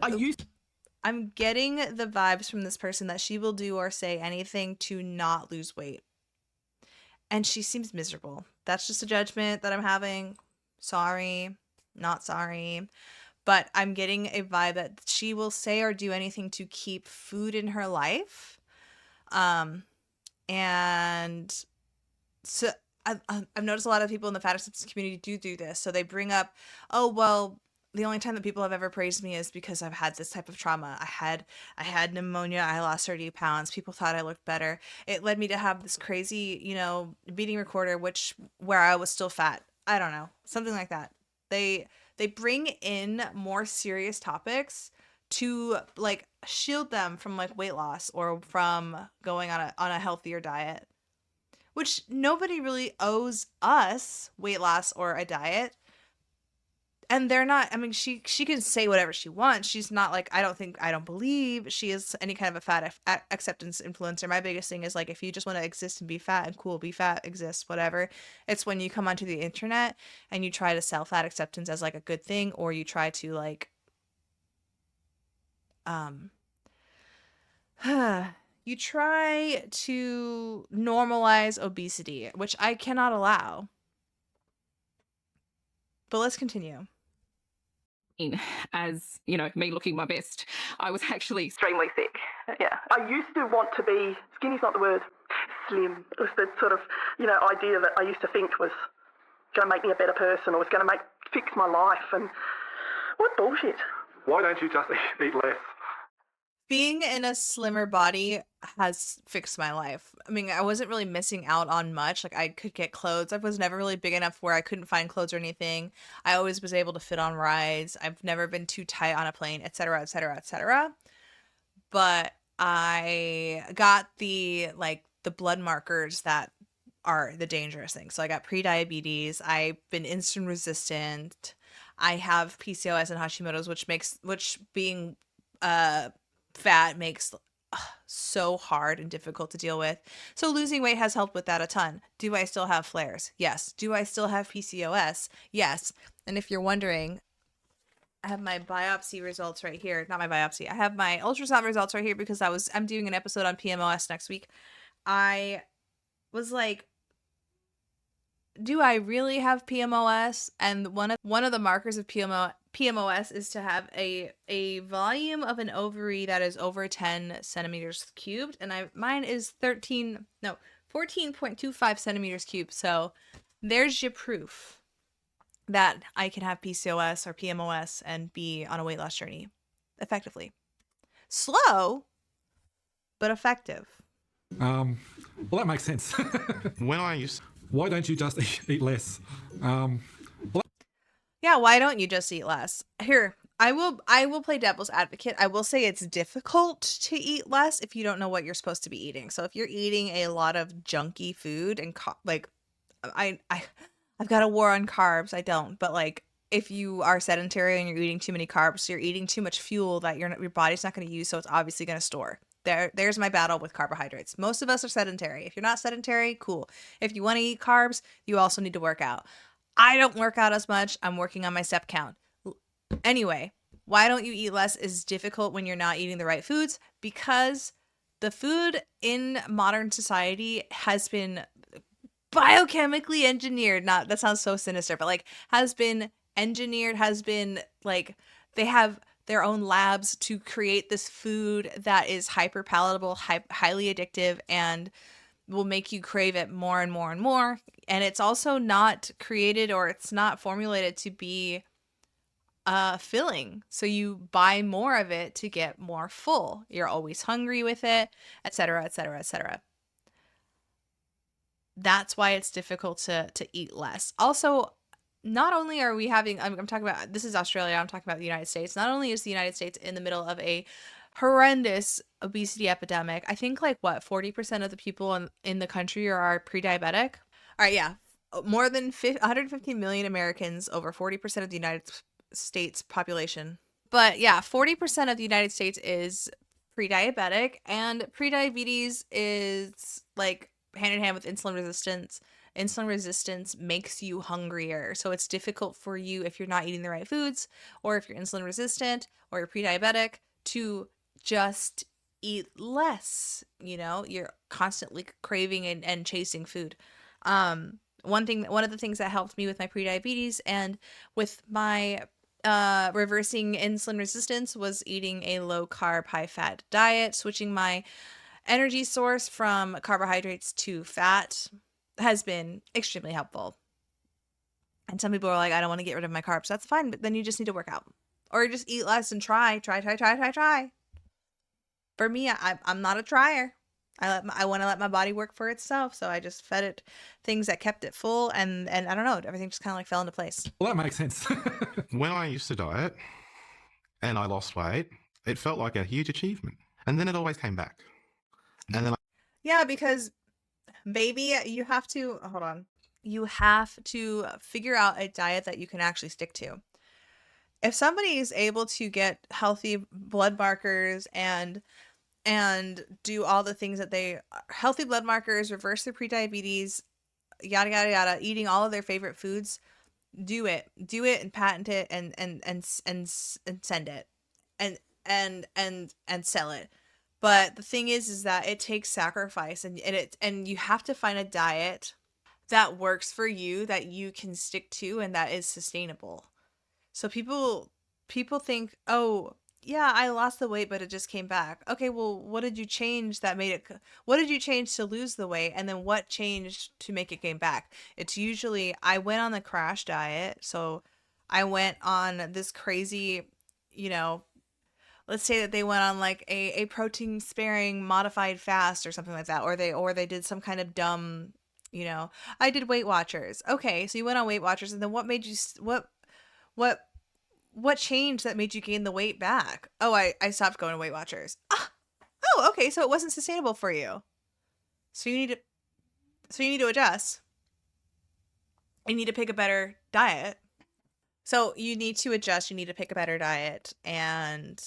I'm getting the vibes from this person that she will do or say anything to not lose weight. And she seems miserable. That's just a judgment that I'm having. Sorry, not sorry. But I'm getting a vibe that she will say or do anything to keep food in her life. And so I've noticed a lot of people in the fat acceptance community do this. So they bring up, oh, well, the only time that people have ever praised me is because I've had this type of trauma. I had pneumonia. I lost 30 pounds. People thought I looked better. It led me to have this crazy, beating recorder, where I was still fat. I don't know. Something like that. They bring in more serious topics to like shield them from like weight loss or from going on a healthier diet, which nobody really owes us weight loss or a diet. And they're not, I mean, she can say whatever she wants. She's not like, I don't believe she is any kind of a fat acceptance influencer. My biggest thing is like, if you just want to exist and be fat and cool, be fat, exist, whatever. It's when you come onto the internet and you try to sell fat acceptance as like a good thing, or you try to like, you try to normalize obesity, which I cannot allow. But let's continue. As me looking my best, I was actually Extremely sick. Yeah. I used to want to be, skinny's not the word, slim. It was the sort of, idea that I used to think was going to make me a better person or was going to fix my life. And what bullshit. Why don't you just eat less? Being in a slimmer body has fixed my life. I mean, I wasn't really missing out on much. Like, I could get clothes. I was never really big enough where I couldn't find clothes or anything. I always was able to fit on rides. I've never been too tight on a plane, etc., etc., etc. But I got the blood markers that are the dangerous things. So I got pre-diabetes. I've been insulin resistant. I have PCOS and Hashimoto's, which being fat makes so hard and difficult to deal with. So losing weight has helped with that a ton. Do I still have flares? Yes. Do I still have PCOS? Yes. And if you're wondering, I have my biopsy results right here. Not my biopsy. I have my ultrasound results right here because I'm doing an episode on PMOS next week. I was like, do I really have PMOS? And one of the markers of PMOS is to have a volume of an ovary that is over 10 centimeters cubed, and mine is 14.25 centimeters cubed. So there's your proof that I can have PCOS or PMOS and be on a weight loss journey effectively. Slow, but effective. Well, that makes sense. Why don't you just eat less? Yeah, why don't you just eat less? Here, I will play devil's advocate. I will say it's difficult to eat less if you don't know what you're supposed to be eating. So if you're eating a lot of junky food and I've got a war on carbs. I don't, but like if you are sedentary and you're eating too many carbs, you're eating too much fuel that your body's not going to use, so it's obviously going to store. There's my battle with carbohydrates. Most of us are sedentary. If you're not sedentary, cool. If you want to eat carbs, you also need to work out. I don't work out as much. I'm working on my step count. Anyway, why don't you eat less is difficult when you're not eating the right foods, because the food in modern society has been biochemically engineered. Not, that sounds so sinister, but like has been engineered, they have their own labs to create this food that is hyper palatable, highly addictive, and will make you crave it more and more and more. And it's also not created, or it's not formulated to be filling. So you buy more of it to get more full. You're always hungry with it, etc., etc., etc. That's why it's difficult to eat less. Also, not only are we having, I'm talking about, this is Australia, I'm talking about the United States. Not only is the United States in the middle of a horrendous obesity epidemic, I think 40% of the people in the country are pre-diabetic. All right, yeah. More than 150 million Americans, over 40% of the United States population. But yeah, 40% of the United States is pre-diabetic, and pre-diabetes is hand in hand with insulin resistance. Insulin resistance makes you hungrier. So it's difficult for you if you're not eating the right foods, or if you're insulin resistant or you're pre-diabetic, to just eat less. You're constantly craving and chasing food. One of the things that helped me with my pre-diabetes and with my reversing insulin resistance was eating a low carb, high fat diet. Switching my energy source from carbohydrates to fat has been extremely helpful. And some people are like, I don't want to get rid of my carbs. That's fine, but then you just need to work out or just eat less and try. For me, I'm not a trier. I want to let my body work for itself, so I just fed it things that kept it full, and I don't know, everything just kind of like fell into place. Well, that makes sense. When I used to diet and I lost weight, it felt like a huge achievement, and then it always came back. And then Yeah, because baby, you have to hold on. You have to figure out a diet that you can actually stick to. If somebody is able to get healthy blood markers and do all the things that healthy blood markers, reverse their prediabetes, yada yada yada, eating all of their favorite foods, do it and patent it and send it and sell it. But the thing is that it takes sacrifice, and you have to find a diet that works for you, that you can stick to, and that is sustainable. So people think, oh yeah, I lost the weight, but it just came back. Okay, well, what did you change what did you change to lose the weight? And then what changed to make it came back? It's usually, I went on the crash diet. So I went on this crazy, let's say that they went on like a protein sparing modified fast or something like that. Or they did some kind of dumb, I did Weight Watchers. Okay. So you went on Weight Watchers, and then what made you, what changed that made you gain the weight back? Oh, I stopped going to Weight Watchers. Oh, okay. So it wasn't sustainable for you. So you need to adjust. You need to pick a better diet. So you need to adjust. You need to pick a better diet and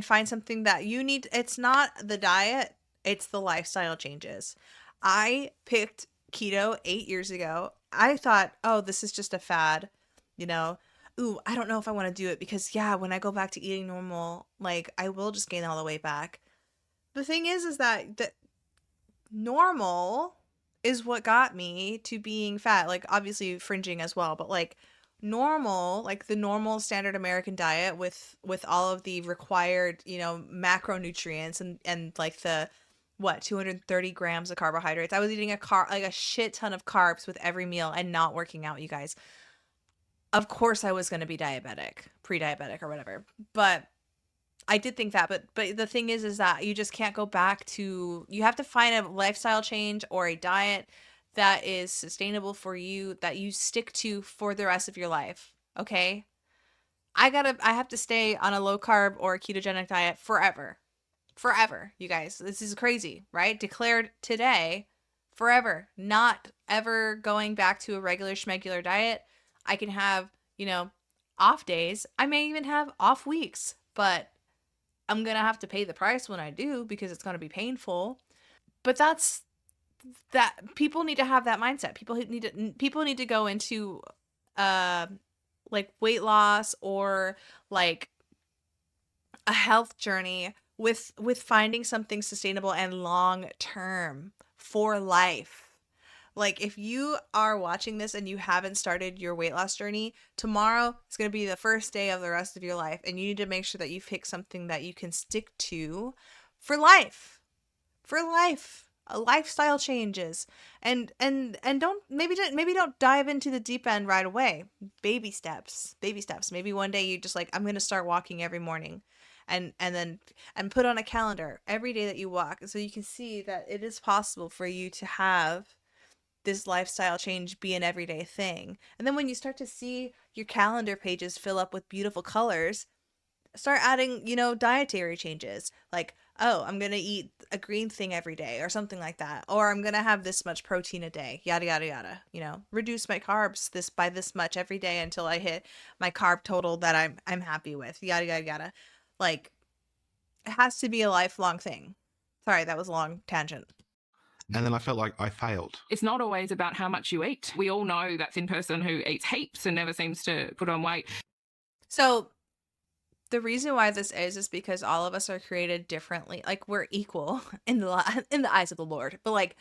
find something that you need. It's not the diet. It's the lifestyle changes. I picked keto 8 years ago. I thought, oh, this is just a fad, Ooh, I don't know if I want to do it because, yeah, when I go back to eating normal, like, I will just gain all the weight back. The thing is that normal is what got me to being fat. Like, obviously fringing as well, but like normal, like the normal standard American diet with all of the required, macronutrients and like the 230 grams of carbohydrates. I was eating a shit ton of carbs with every meal and not working out, you guys. Of course I was going to be diabetic, pre-diabetic or whatever, but I did think that, but the thing is that you just can't go back to, you have to find a lifestyle change or a diet that is sustainable for you, that you stick to for the rest of your life. Okay. I have to stay on a low carb or a ketogenic diet forever, you guys. This is crazy, right? Declared today, forever, not ever going back to a regular schmegular diet. I can have, off days. I may even have off weeks, but I'm going to have to pay the price when I do because it's going to be painful. But people need to have that mindset. People need to go into like weight loss or like a health journey with finding something sustainable and long term for life. Like, if you are watching this and you haven't started your weight loss journey, tomorrow is going to be the first day of the rest of your life. And you need to make sure that you pick something that you can stick to for life. Lifestyle changes. And don't dive into the deep end right away. Baby steps. Maybe one day you just like, I'm going to start walking every morning. And put on a calendar every day that you walk. So you can see that it is possible for you to have this lifestyle change be an everyday thing. And then when you start to see your calendar pages fill up with beautiful colors, start adding, dietary changes. Like, oh, I'm going to eat a green thing every day or something like that. Or I'm going to have this much protein a day, yada, yada, yada. Reduce my carbs by this much every day until I hit my carb total that I'm happy with, yada, yada, yada. Like, it has to be a lifelong thing. Sorry, that was a long tangent. And then I felt like I failed. It's not always about how much you eat. We all know that thin person who eats heaps and never seems to put on weight. So the reason why this is because all of us are created differently. Like, we're equal in the eyes of the Lord, but like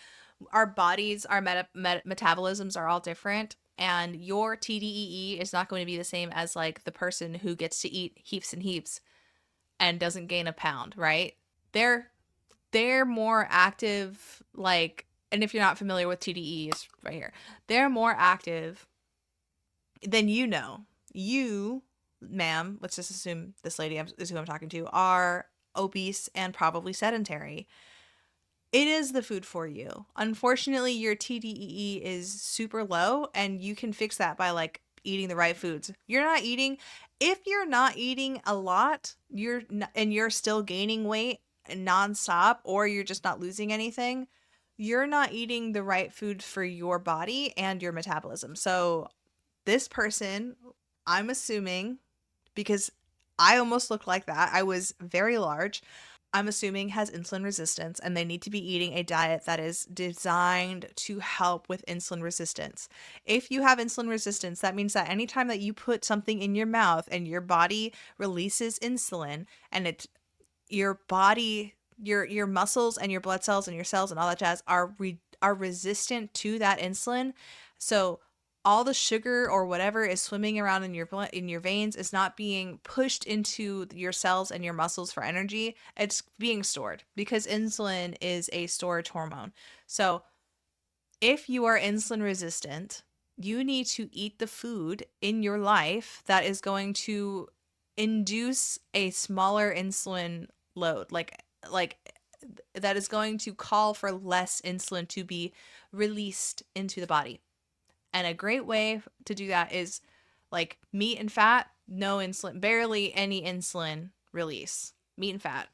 our bodies, our metabolisms are all different, and your TDEE is not going to be the same as like the person who gets to eat heaps and heaps and doesn't gain a pound, right? They're more active, like, and if you're not familiar with TDEE, it's right here. They're more active than you know. You, ma'am, let's just assume this lady is who I'm talking to, are obese and probably sedentary. It is the food for you. Unfortunately, your TDEE is super low, and you can fix that by like eating the right foods. If you're not eating a lot, and you're still gaining weight nonstop, or you're just not losing anything, you're not eating the right food for your body and your metabolism. So this person, I'm assuming, because I almost looked like that, I was very large, I'm assuming has insulin resistance, and they need to be eating a diet that is designed to help with insulin resistance. If you have insulin resistance, that means that anytime that you put something in your mouth and your body releases insulin, and your body, your muscles and your blood cells and your cells and all that jazz are resistant to that insulin. So all the sugar or whatever is swimming around in your blood, in your veins, is not being pushed into your cells and your muscles for energy. It's being stored, because insulin is a storage hormone. So if you are insulin resistant, you need to eat the food in your life that is going to induce a smaller insulin load, like that is going to call for less insulin to be released into the body. And a great way to do that is like meat and fat, no insulin, barely any insulin release, meat and fat.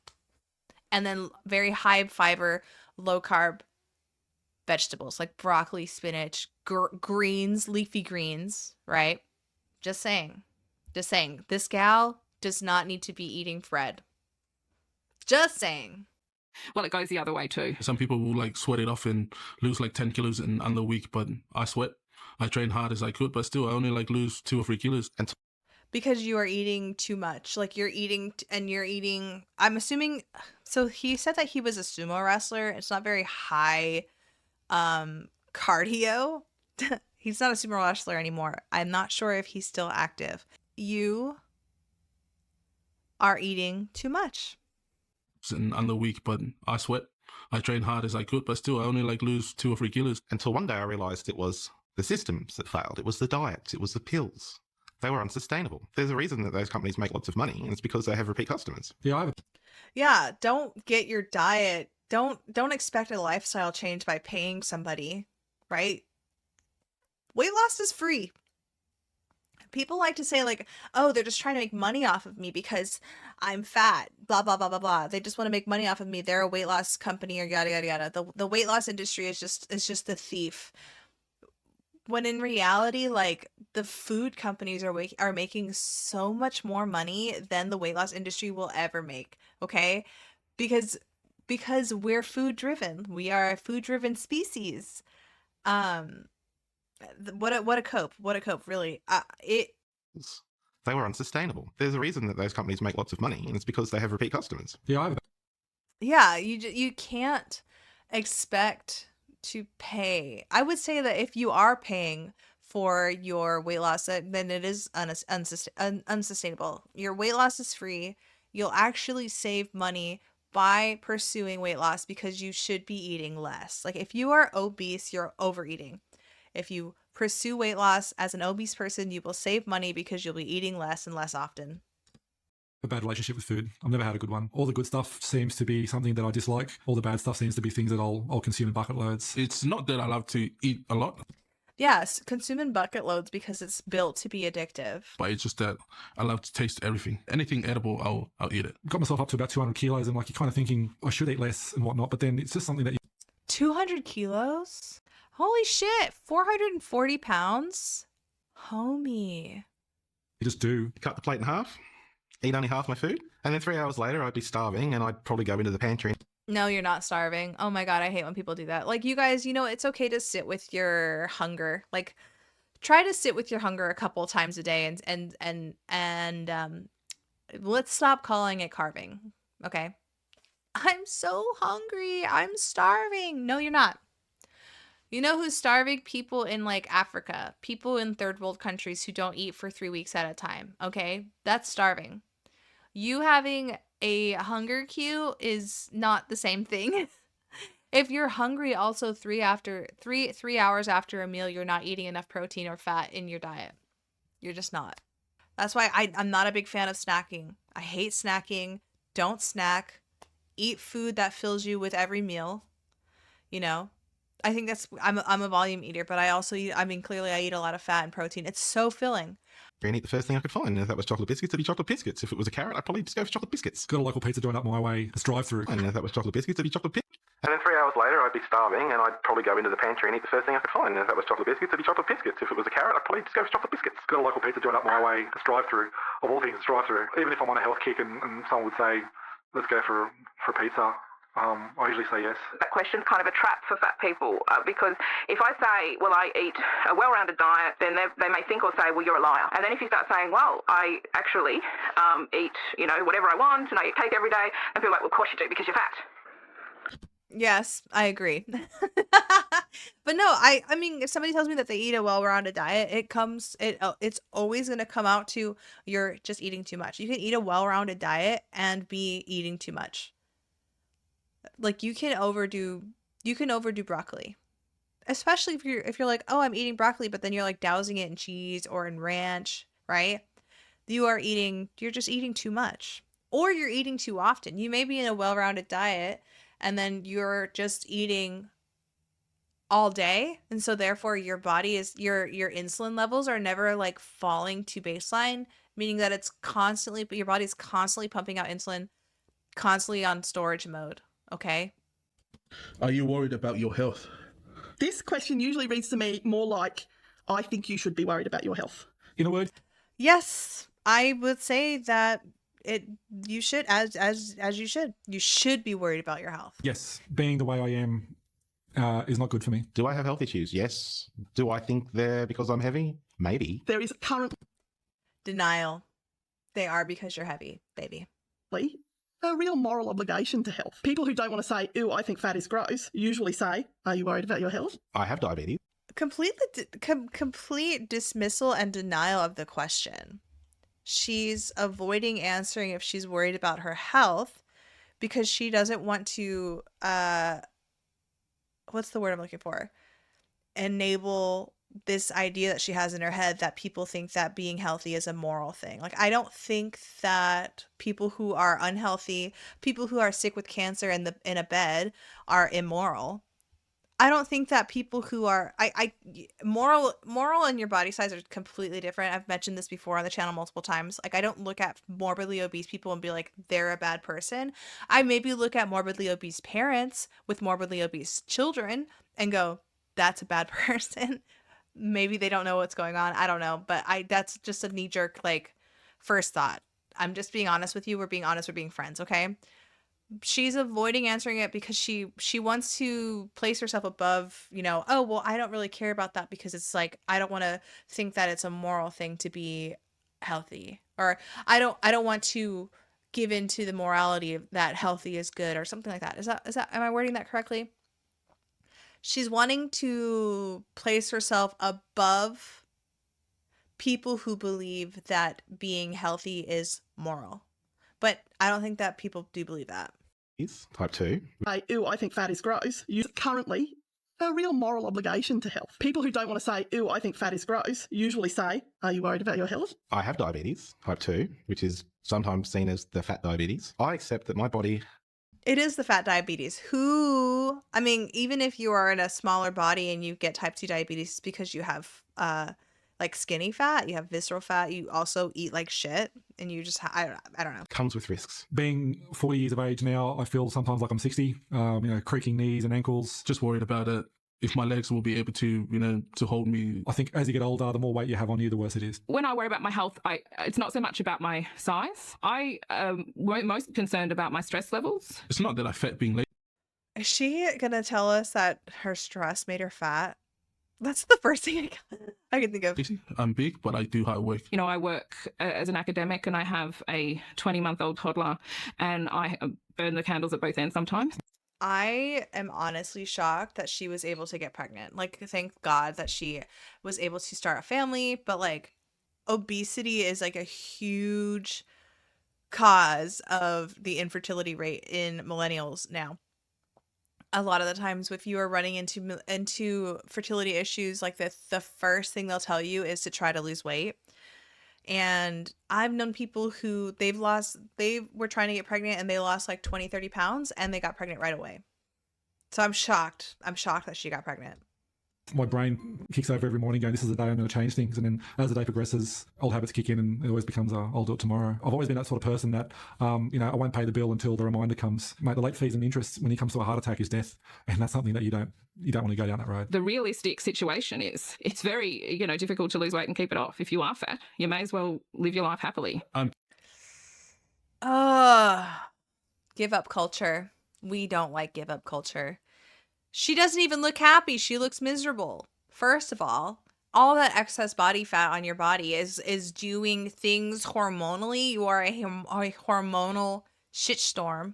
And then very high fiber, low carb vegetables like broccoli, spinach, greens, leafy greens, right? Just saying. This gal does not need to be eating bread. Just saying. Well, it goes the other way too. Some people will like sweat it off and lose like 10 kilos in under a week, but I sweat. I train hard as I could, but still I only like lose 2 or 3 kilos. Because you are eating too much. Like you're eating, I'm assuming, so he said that he was a sumo wrestler. It's not very high cardio. He's not a sumo wrestler anymore. I'm not sure if he's still active. You are eating too much. In under a week, but I sweat. I train hard as I could, but still I only like lose 2 or 3 kilos. Until one day I realised it was the systems that failed. It was the diet. It was the pills. They were unsustainable. There's a reason that those companies make lots of money, and it's because they have repeat customers. Yeah, don't get your diet. Don't expect a lifestyle change by paying somebody, right? Weight loss is free. People like to say like, oh, they're just trying to make money off of me because I'm fat, blah, blah, blah, blah, blah. They just want to make money off of me. They're a weight loss company or yada, yada, yada. The weight loss industry is just the thief. When in reality, like, the food companies are making so much more money than the weight loss industry will ever make, okay? Because we're food driven. We are a food driven species. What a cope, really. They were unsustainable. There's a reason that those companies make lots of money, and it's because they have repeat customers. Yeah, you can't expect to pay. I would say that if you are paying for your weight loss, then it is unsustainable. Your weight loss is free. You'll actually save money by pursuing weight loss because you should be eating less. Like, if you are obese, you're overeating. If you pursue weight loss as an obese person, you will save money because you'll be eating less and less often. A bad relationship with food. I've never had a good one. All the good stuff seems to be something that I dislike. All the bad stuff seems to be things that I'll consume in bucket loads. It's not that I love to eat a lot. Yes, consume in bucket loads because it's built to be addictive. But it's just that I love to taste everything. Anything edible, I'll eat it. Got myself up to about 200 kilos and like you're kind of thinking I should eat less and whatnot, but then it's just something that 200 kilos? Holy shit, 440 pounds? Homie. You just do. Cut the plate in half, eat only half my food, and then 3 hours later I'd be starving and I'd probably go into the pantry. No, you're not starving. Oh my God, I hate when people do that. Like, you guys, you know, it's okay to sit with your hunger. Like, try to sit with your hunger a couple times a day and let's stop calling it carving. Okay? I'm so hungry. I'm starving. No, you're not. You know who's starving? People in like Africa, people in third world countries who don't eat for 3 weeks at a time. Okay? That's starving. You having a hunger cue is not the same thing. If you're hungry also 3 hours after a meal, you're not eating enough protein or fat in your diet. You're just not. That's why I'm not a big fan of snacking. I hate snacking. Don't snack. Eat food that fills you with every meal. You know, I think I'm a volume eater, but I also eat, I mean, clearly I eat a lot of fat and protein. It's so filling. And eat the first thing I could find. If that was chocolate biscuits, it'd be chocolate biscuits. If it was a carrot, I'd probably just go for chocolate biscuits. Got a local pizza joint up my way. It's drive-through. And if that was chocolate biscuits, it'd be chocolate biscuits. And then 3 hours later, I'd be starving, and I'd probably go into the pantry and eat the first thing I could find. And if that was chocolate biscuits, it'd be chocolate biscuits. If it was a carrot, I'd probably just go for chocolate biscuits. Got a local pizza joint up my way. It's drive-through. Of all things, it's drive-through. Even if I'm on a health kick and someone would say, let's go for pizza, I usually say yes. That question's kind of a trap for fat people because if I say, well, I eat a well-rounded diet, then they may think or say, well, you're a liar. And then if you start saying, well, I actually eat, you know, whatever I want and I eat cake every day, and people are like, well, of course you do because you're fat. Yes, I agree. But no, I mean, if somebody tells me that they eat a well-rounded diet, it's always going to come out to you're just eating too much. You can eat a well-rounded diet and be eating too much. Like you can overdo broccoli. Especially if you're like, "Oh, I'm eating broccoli," but then you're like dousing it in cheese or in ranch, right? You're just eating too much. Or you're eating too often. You may be in a well-rounded diet and then you're just eating all day, and so therefore your body is your insulin levels are never like falling to baseline, meaning that your body's constantly pumping out insulin, constantly on storage mode. Okay? Are you worried about your health? This question usually reads to me more like, I think you should be worried about your health. In a word, Yes, I would say that you should you should be worried about your health. yes, being the way I am is not good for me. Do I have health issues? Yes. Do I think they're because I'm heavy? Maybe. There is currently Denial. They are because you're heavy, baby. a real moral obligation to health. People who don't want to say, ew, I think fat is gross, usually say, are you worried about your health? I have diabetes. Complete dismissal and denial of the question. She's avoiding answering if she's worried about her health because she doesn't want to what's the word I'm looking for? Enable this idea that she has in her head that people think that being healthy is a moral thing. Like, I don't think that people who are unhealthy, people who are sick with cancer in a bed are immoral. I don't think that people who are moral and your body size are completely different. I've mentioned this before on the channel multiple times. Like, I don't look at morbidly obese people and be like, they're a bad person. I maybe look at morbidly obese parents with morbidly obese children and go, that's a bad person. Maybe they don't know what's going on. I don't know. But that's just a knee-jerk, like, first thought. I'm just being honest with you. We're being honest. We're being friends, okay? She's avoiding answering it because she wants to place herself above, oh, well, I don't really care about that because it's like, I don't want to think that it's a moral thing to be healthy. Or I don't want to give into the morality of that healthy is good or something like that. Is that, am I wording that correctly? She's wanting to place herself above people who believe that being healthy is moral. But I don't think that people do believe that. Type 2. Say, ew, I think fat is gross. Currently a real moral obligation to health. People who don't want to say, ew, I think fat is gross, usually say, are you worried about your health? I have diabetes, type 2, which is sometimes seen as the fat diabetes. I accept that my body... It is the fat diabetes. Even if you are in a smaller body and you get type 2 diabetes, it's because you have like skinny fat, you have visceral fat, you also eat like shit, and you just, I don't know. Comes with risks. Being 40 years of age now, I feel sometimes like I'm 60, creaking knees and ankles. Just worried about it. If my legs will be able to, to hold me. I think as you get older, the more weight you have on you, the worse it is. When I worry about my health, it's not so much about my size. I am most concerned about my stress levels. It's not that I fat being lazy. Is she gonna tell us that her stress made her fat? That's the first thing I can think of. I'm big, but I do hard work. You know, I work as an academic and I have a 20-month-old toddler, and I burn the candles at both ends sometimes. I am honestly shocked that she was able to get pregnant. Like, thank God that she was able to start a family, but like obesity is like a huge cause of the infertility rate in millennials now. A lot of the times if you are running into fertility issues, like the first thing they'll tell you is to try to lose weight. And I've known people who they were trying to get pregnant and they lost like 20-30 pounds and they got pregnant right away. So I'm shocked that she got pregnant. My brain kicks over every morning going, this is the day I'm going to change things. And then as the day progresses, old habits kick in and it always becomes I'll do it tomorrow. I've always been that sort of person that, I won't pay the bill until the reminder comes. Mate, the late fees and interest when it comes to a heart attack is death. And that's something that you don't want to go down that road. The realistic situation is it's very, difficult to lose weight and keep it off. If you are fat, you may as well live your life happily. Give up culture. We don't like give up culture. She doesn't even look happy. She looks miserable. First of all that excess body fat on your body is doing things hormonally. You are a hormonal shitstorm.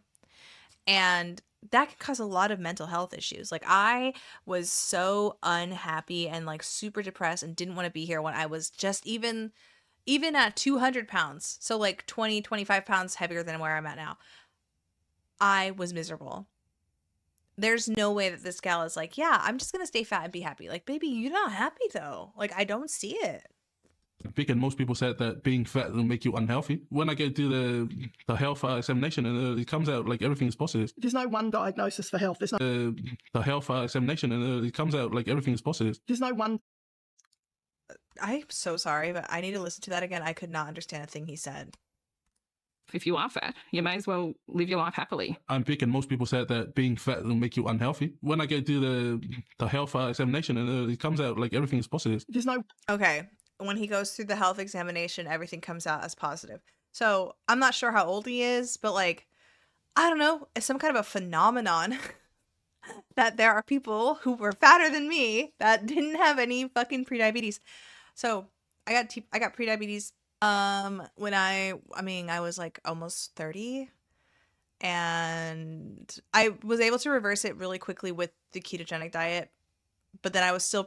And that can cause a lot of mental health issues. Like, I was so unhappy and like super depressed and didn't want to be here when I was just even at 200 pounds. So like 20-25 pounds heavier than where I'm at now. I was miserable. There's no way that this gal is like, yeah, I'm just going to stay fat and be happy. Like, baby, you're not happy though. Like, I don't see it. Big, and most people said that being fat will make you unhealthy. When I go do the health examination and it comes out like everything's positive. There's no one diagnosis for health. There's no the health examination and it comes out like everything's positive. There's no one. I'm so sorry, but I need to listen to that again. I could not understand a thing he said. If you are fat, you may as well live your life happily. I'm big, and most people said that being fat will make you unhealthy. When I go do the health examination and it comes out like everything's positive. There's no. Okay. When he goes through the health examination, everything comes out as positive. So I'm not sure how old he is, but like, I don't know, it's some kind of a phenomenon that there are people who were fatter than me that didn't have any fucking prediabetes. So I got prediabetes when I was like almost 30, and I was able to reverse it really quickly with the ketogenic diet. But then I was still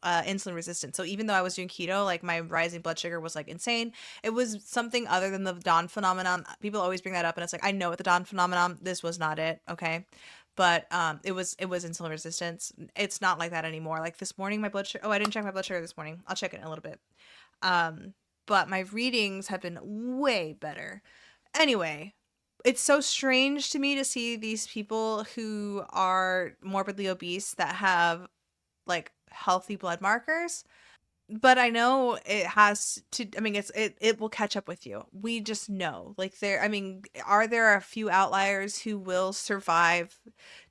insulin resistant. So even though I was doing keto, like my rising blood sugar was like insane. It was something other than the Dawn phenomenon. People always bring that up and it's like, I know what the Dawn phenomenon, this was not it. Okay. But it was insulin resistance. It's not like that anymore. Like this morning, my blood sugar, I didn't check my blood sugar this morning. I'll check it in a little bit. But my readings have been way better. Anyway, it's so strange to me to see these people who are morbidly obese that have like healthy blood markers. But I know it has to, it will catch up with you. We just know, like are there a few outliers who will survive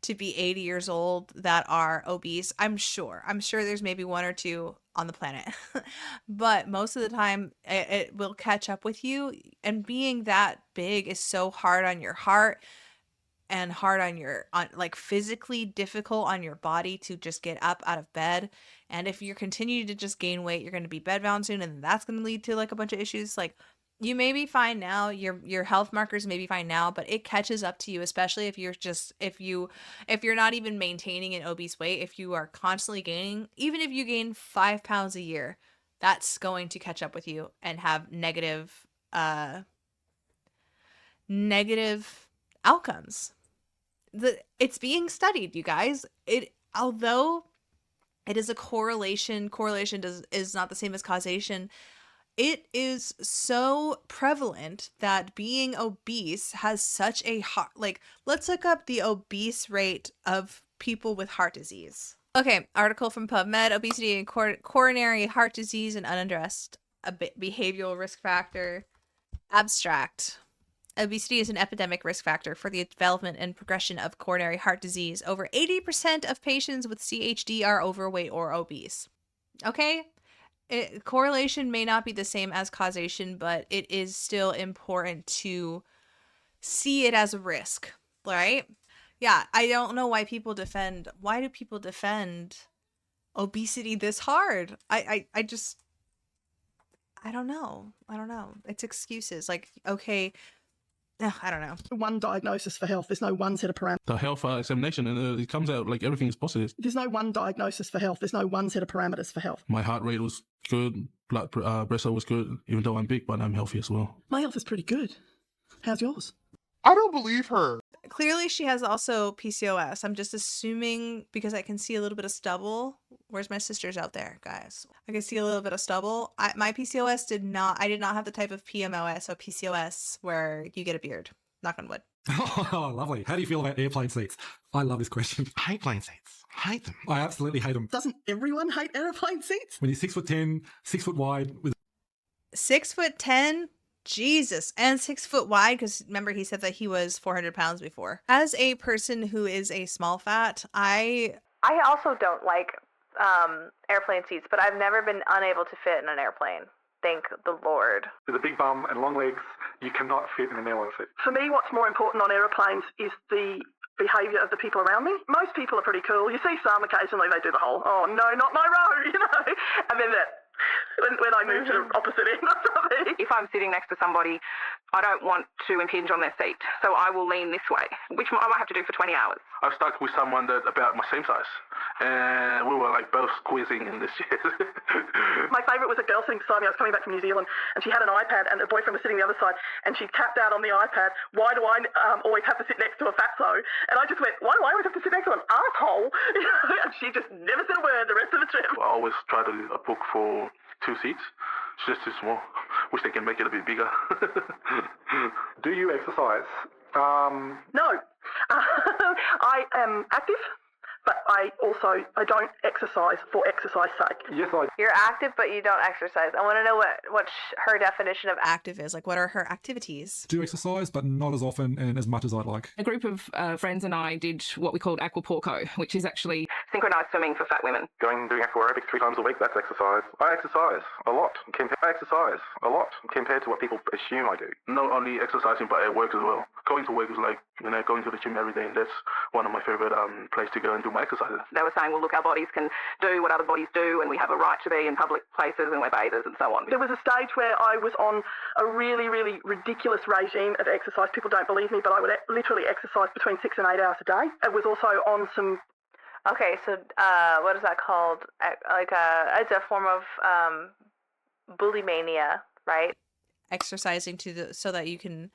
to be 80 years old that are obese? I'm sure there's maybe one or two on the planet, but most of the time it will catch up with you. And being that big is so hard on your heart and hard on like physically difficult on your body to just get up out of bed. And if you're continuing to just gain weight, you're going to be bedbound soon, and that's going to lead to like a bunch of issues. Like, you may be fine now, your health markers may be fine now, but it catches up to you, especially if you're not even maintaining an obese weight. If you are constantly gaining, even if you gain 5 pounds a year, that's going to catch up with you and have negative outcomes. It's being studied, you guys. Although it is a correlation is not the same as causation. It is so prevalent that being obese has such a let's look up the obese rate of people with heart disease. Okay, article from PubMed: obesity and coronary heart disease and unaddressed behavioral risk factor. Abstract: obesity is an epidemic risk factor for the development and progression of coronary heart disease. Over 80% of patients with CHD are overweight or obese. Okay? Correlation may not be the same as causation, but it is still important to see it as a risk, right? Yeah, I don't know why people defend. Why do people defend obesity this hard? I just, I don't know. I don't know. It's excuses. Like, okay, I don't know. One diagnosis for health. There's no one set of parameters. The health examination, and it comes out like everything is positive. There's no one diagnosis for health. There's no one set of parameters for health. My heart rate was good, blood pressure was good, even though I'm big, but I'm healthy as well. My health is pretty good. How's yours? I don't believe her. Clearly, she has also PCOS. I'm just assuming because I can see a little bit of stubble. Where's my sisters out there, guys? I can see a little bit of stubble. My PCOS did not have the type of PMOS or PCOS where you get a beard. Knock on wood. Oh, lovely. How do you feel about airplane seats? I love this question. I hate plane seats. I hate them. I absolutely hate them. Doesn't everyone hate aeroplane seats? When you're 6'10", 6 foot wide with 6'10", Jesus, and 6 foot wide, because remember he said that he was 400 pounds before. As a person who is a small fat, I also don't like airplane seats, but I've never been unable to fit in an airplane. Thank the Lord. With a big bum and long legs, you cannot fit in an airline seat. For me, what's more important on aeroplanes is the behaviour of the people around me. Most people are pretty cool. You see some occasionally, they do the whole, oh no, not my row, you know, and then that. When I move to the opposite end or something. If I'm sitting next to somebody, I don't want to impinge on their seat, so I will lean this way, which I might have to do for 20 hours. I was stuck with someone that about my same size, and we were like both squeezing in this chair. My favourite was a girl sitting beside me. I was coming back from New Zealand, and she had an iPad, and her boyfriend was sitting the other side, and she tapped out on the iPad, why do I always have to sit next to a fatso? And I just went, why do I always have to sit next to an arsehole? And she just never said a word the rest of the trip. I always try to book for 2 seats. It's just too small. Wish they can make it a bit bigger. Do you exercise? No. I am active, but I don't exercise for exercise sake. Yes, I. You're active, but you don't exercise. I want to know what her definition of active is. Like, what are her activities? do exercise, but not as often and as much as I'd like. A group of friends and I did what we called aquaporco, which is actually synchronized swimming for fat women. Doing aqua aerobics 3 times a week, that's exercise. I exercise a lot. I exercise a lot compared to what people assume I do. Not only exercising, but at work as well. Going to work is like, going to the gym every day, and that's one of my favorite places to go and do my exercises. They were saying, well, look, our bodies can do what other bodies do, and we have a right to be in public places, and we're bathers and so on. There was a stage where I was on a really, really ridiculous regime of exercise. People don't believe me, but I would literally exercise between 6 and 8 hours a day. I was also on some... Okay, so what is that called? It's a form of bulimania, right? Exercising so that you can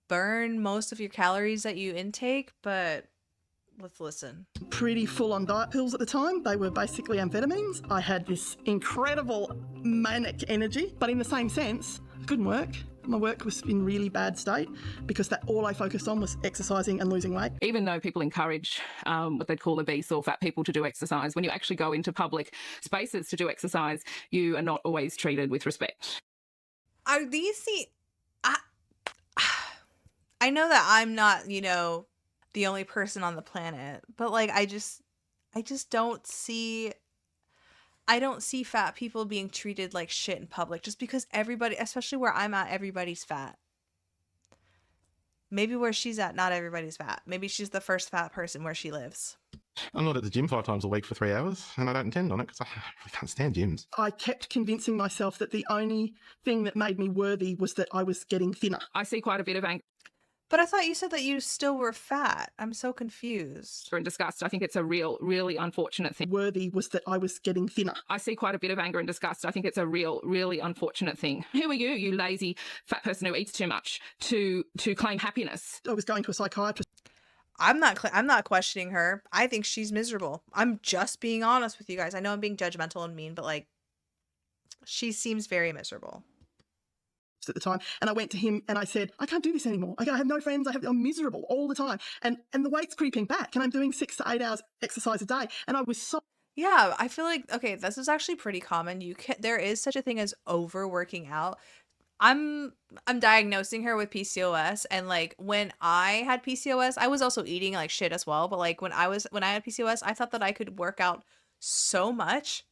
burn most of your calories that you intake, but let's listen. Pretty full-on diet pills at the time. They were basically amphetamines. I had this incredible manic energy, but in the same sense, it couldn't work. My work was in really bad state because all I focused on was exercising and losing weight. Even though people encourage what they'd call obese or fat people to do exercise, when you actually go into public spaces to do exercise, you are not always treated with respect. Are these I know that I'm not, the only person on the planet, but like I just don't see fat people being treated like shit in public just because everybody, especially where I'm at, everybody's fat. Maybe where she's at, not everybody's fat. Maybe she's the first fat person where she lives. I'm not at the gym 5 times a week for 3 hours, and I don't intend on it because I can't stand gyms. I kept convincing myself that the only thing that made me worthy was that I was getting thinner. I see quite a bit of anger. But I thought you said that you still were fat. I'm so confused. And disgust. I think it's a really unfortunate thing. Worthy was that I was getting thinner. I see quite a bit of anger and disgust. I think it's a really unfortunate thing. Who are you lazy fat person who eats too much, to claim happiness? I was going to a psychiatrist. I'm not questioning her. I think she's miserable. I'm just being honest with you guys. I know I'm being judgmental and mean, but like, she seems very miserable. At the time, and I went to him and I said, I can't do this anymore. I have no friends. I'm miserable all the time, and the weight's creeping back, and I'm doing 6 to 8 hours exercise a day, and I was so... Yeah, I feel like, okay, this is actually pretty common. There is such a thing as overworking out. I'm diagnosing her with PCOS, and like when I had PCOS, I was also eating like shit as well, but like when I had PCOS, I thought that I could work out so much,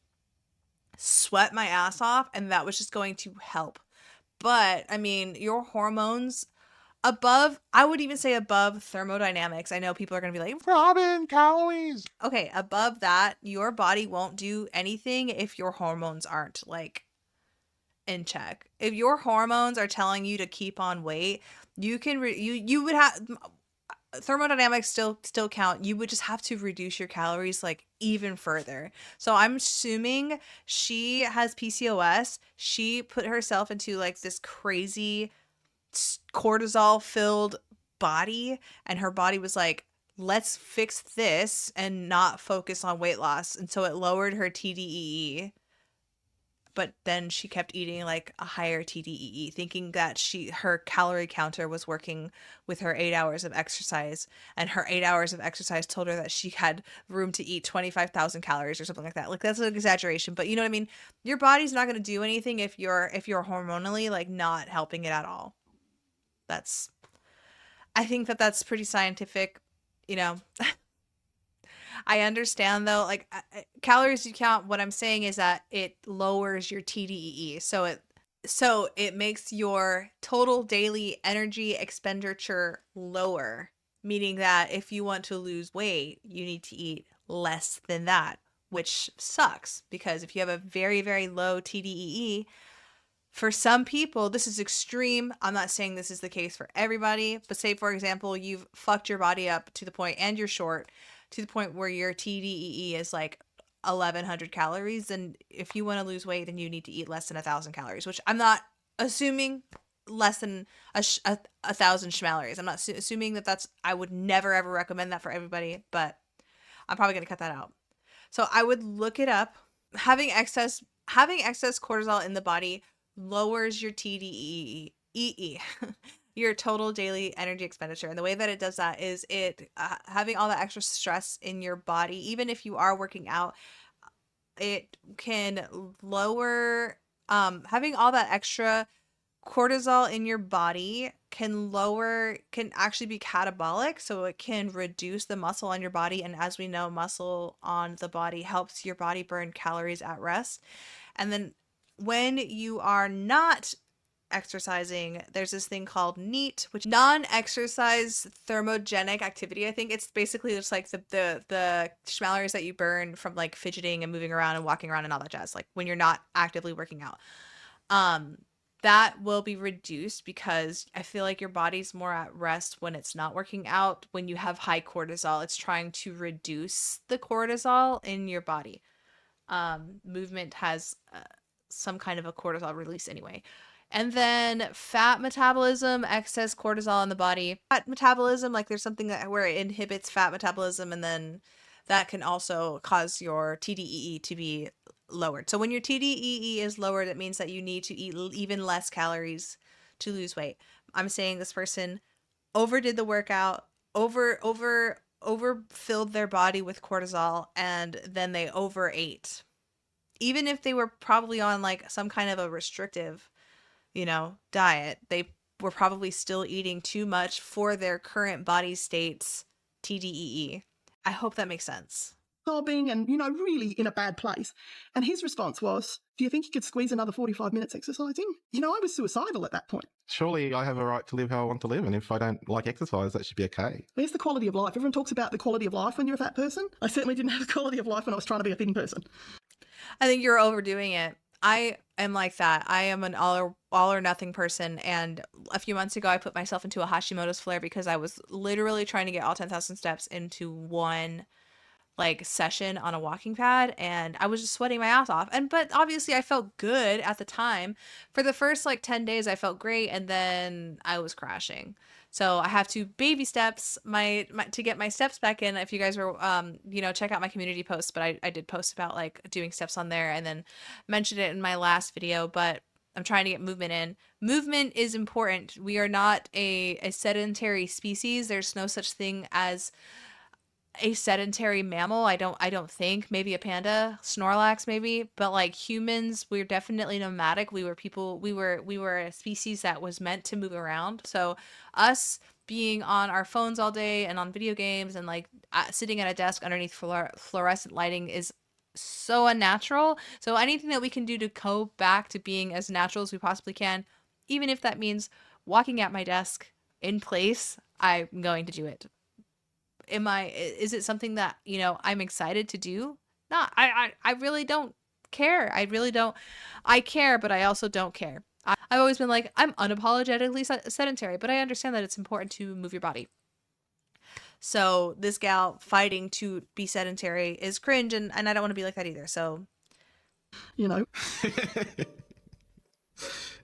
sweat my ass off, and that was just going to help. But I mean, your hormones above, I would even say above thermodynamics. I know people are going to be like, Robin, calories. Okay, above that, your body won't do anything if your hormones aren't like in check. If your hormones are telling you to keep on weight, you can you would have thermodynamics still count. You would just have to reduce your calories like even further. So I'm assuming she has PCOS. She put herself into like this crazy cortisol filled body, and her body was like, let's fix this and not focus on weight loss. And so it lowered her TDEE. But then she kept eating like a higher TDEE, thinking that her calorie counter was working with her 8 hours of exercise, and her 8 hours of exercise told her that she had room to eat 25,000 calories or something like that. Like, that's an exaggeration, but you know what I mean? Your body's not going to do anything if you're hormonally like not helping it at all. I think that's pretty scientific, you know. I understand though, like calories you count. What I'm saying is that it lowers your TDEE, so it makes your total daily energy expenditure lower, meaning that if you want to lose weight, you need to eat less than that, which sucks because if you have a very, very low TDEE, for some people, this is extreme. I'm not saying this is the case for everybody, but say, for example, you've fucked your body up to the point, and you're short, to the point where your TDEE is like 1,100 calories. And if you want to lose weight, then you need to eat less than 1,000 calories, which I'm not assuming less than 1,000 schmalories. I'm not assuming that's, I would never ever recommend that for everybody, but I'm probably going to cut that out. So I would look it up. Having excess cortisol in the body lowers your TDEE, your total daily energy expenditure. And the way that it does that is it having all that extra stress in your body, even if you are working out, it can lower, having all that extra cortisol in your body can actually be catabolic. So it can reduce the muscle on your body. And as we know, muscle on the body helps your body burn calories at rest. And then when you are not exercising, there's this thing called NEAT, which non-exercise thermogenic activity. I think it's basically just like the schmalories that you burn from like fidgeting and moving around and walking around and all that jazz, like when you're not actively working out. That will be reduced because I feel like your body's more at rest when it's not working out. When you have high cortisol, it's trying to reduce the cortisol in your body. Movement has some kind of a cortisol release anyway. And then fat metabolism, excess cortisol in the body. Fat metabolism, like there's something where it inhibits fat metabolism, and then that can also cause your TDEE to be lowered. So when your TDEE is lowered, it means that you need to eat even less calories to lose weight. I'm saying this person overdid the workout, overfilled their body with cortisol, and then they overate. Even if they were probably on like some kind of a restrictive, diet, they were probably still eating too much for their current body state's TDEE. I hope that makes sense. Sobbing and, really in a bad place. And his response was, do you think you could squeeze another 45 minutes exercising? I was suicidal at that point. Surely I have a right to live how I want to live, and if I don't like exercise, that should be okay. Where's the quality of life? Everyone talks about the quality of life when you're a fat person. I certainly didn't have the quality of life when I was trying to be a thin person. I think you're overdoing it. I am like that. I am an all or nothing person, and a few months ago I put myself into a Hashimoto's flare because I was literally trying to get all 10,000 steps into one session on a walking pad, and I was just sweating my ass off. But obviously I felt good at the time. For the first 10 days I felt great, and then I was crashing. So I have to baby steps my to get my steps back in. If you guys were check out my community posts, but I did post about doing steps on there, and then mentioned it in my last video. But I'm trying to get movement in. Movement is important. We are not a sedentary species. There's no such thing as a sedentary mammal. I don't think. Maybe a panda, Snorlax maybe, but humans, we're definitely nomadic. We were a species that was meant to move around. So us being on our phones all day and on video games and sitting at a desk underneath fluorescent lighting is so unnatural. So anything that we can do to go back to being as natural as we possibly can, even if that means walking at my desk in place, I'm going to do it. Is it something that, you know, I'm excited to do? No, I really don't care. I care, but I also don't care. I've always been like, I'm unapologetically sedentary, but I understand that it's important to move your body. So this gal fighting to be sedentary is cringe, and I don't want to be like that either. So, you know.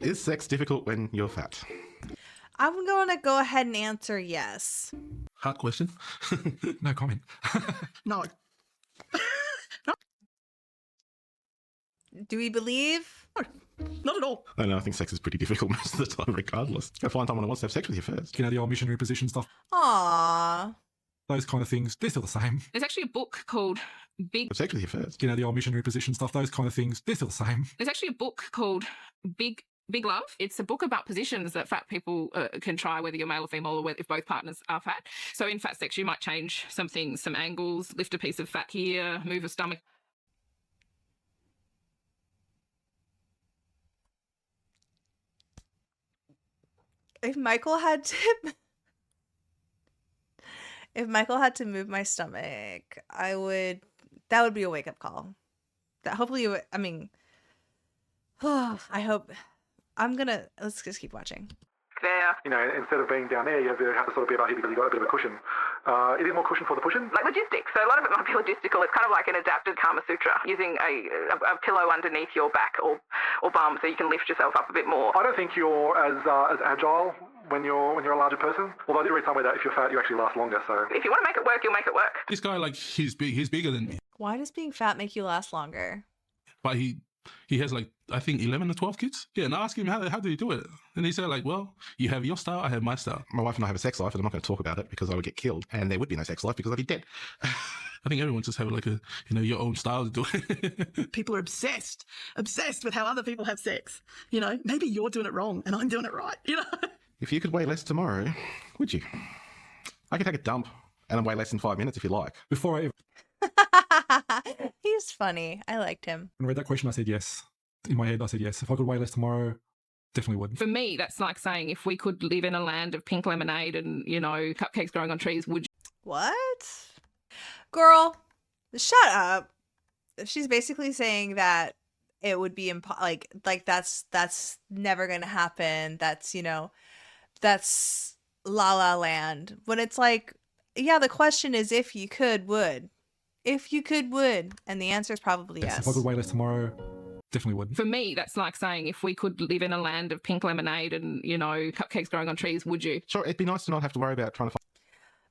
Is sex difficult when you're fat? I'm going to go ahead and answer yes. Hard question. No comment. No. Do we believe? Not at all. No, I think sex is pretty difficult most of the time, regardless. Go find someone who wants to have sex with you first. You know, the old missionary position stuff. Aww. Those kind of things, they're still the same. There's actually a book called Big... Have sex with you first. You know, the old missionary position stuff, those kind of things, they're still the same. There's actually a book called Big Love. It's a book about positions that fat people can try, whether you're male or female, or if both partners are fat. So in fat sex, you might change some things, some angles, lift a piece of fat here, move a stomach. If Michael had to move my stomach, that would be a wake-up call. That hopefully, I mean, I hope, let's just keep watching. There. You know, instead of being down there, you have to sort of be about here because you've got a bit of a cushion. It is more cushion for the pushing. Like logistics. So a lot of it might be logistical. It's kind of like an adapted Kama Sutra, using a pillow underneath your back or bum so you can lift yourself up a bit more. I don't think you're as agile when you're a larger person. Although I did read somewhere that if you're fat, you actually last longer. So if you want to make it work, you'll make it work. This guy, like, he's bigger than me. Why does being fat make you last longer? But he has, like, I think 11 or 12 kids. Yeah, and I asked him, how do you do it? And he said, like, well, you have your style, I have my style. My wife and I have a sex life, and I'm not going to talk about it because I would get killed, and there would be no sex life because I'd be dead. I think everyone just have, like, your own style to do it. People are obsessed with how other people have sex. You know, maybe you're doing it wrong and I'm doing it right, you know? If you could weigh less tomorrow, would you? I could take a dump and weigh less in 5 minutes if you like. Before I even He's funny. I liked him. read that question, I said yes. In my head, I said yes. If I could weigh less tomorrow, definitely would. For me, that's like saying if we could live in a land of pink lemonade and, you know, cupcakes growing on trees, would you? What? Girl, shut up. She's basically saying that it would be like that's never going to happen. That's, you know, that's La La Land. When it's like, yeah, the question is if you could, would. If you could, would. And the answer is probably yes. If I could weigh less tomorrow, definitely would. For me, that's like saying if we could live in a land of pink lemonade and, you know, cupcakes growing on trees, would you? Sure, it'd be nice to not have to worry about trying to find...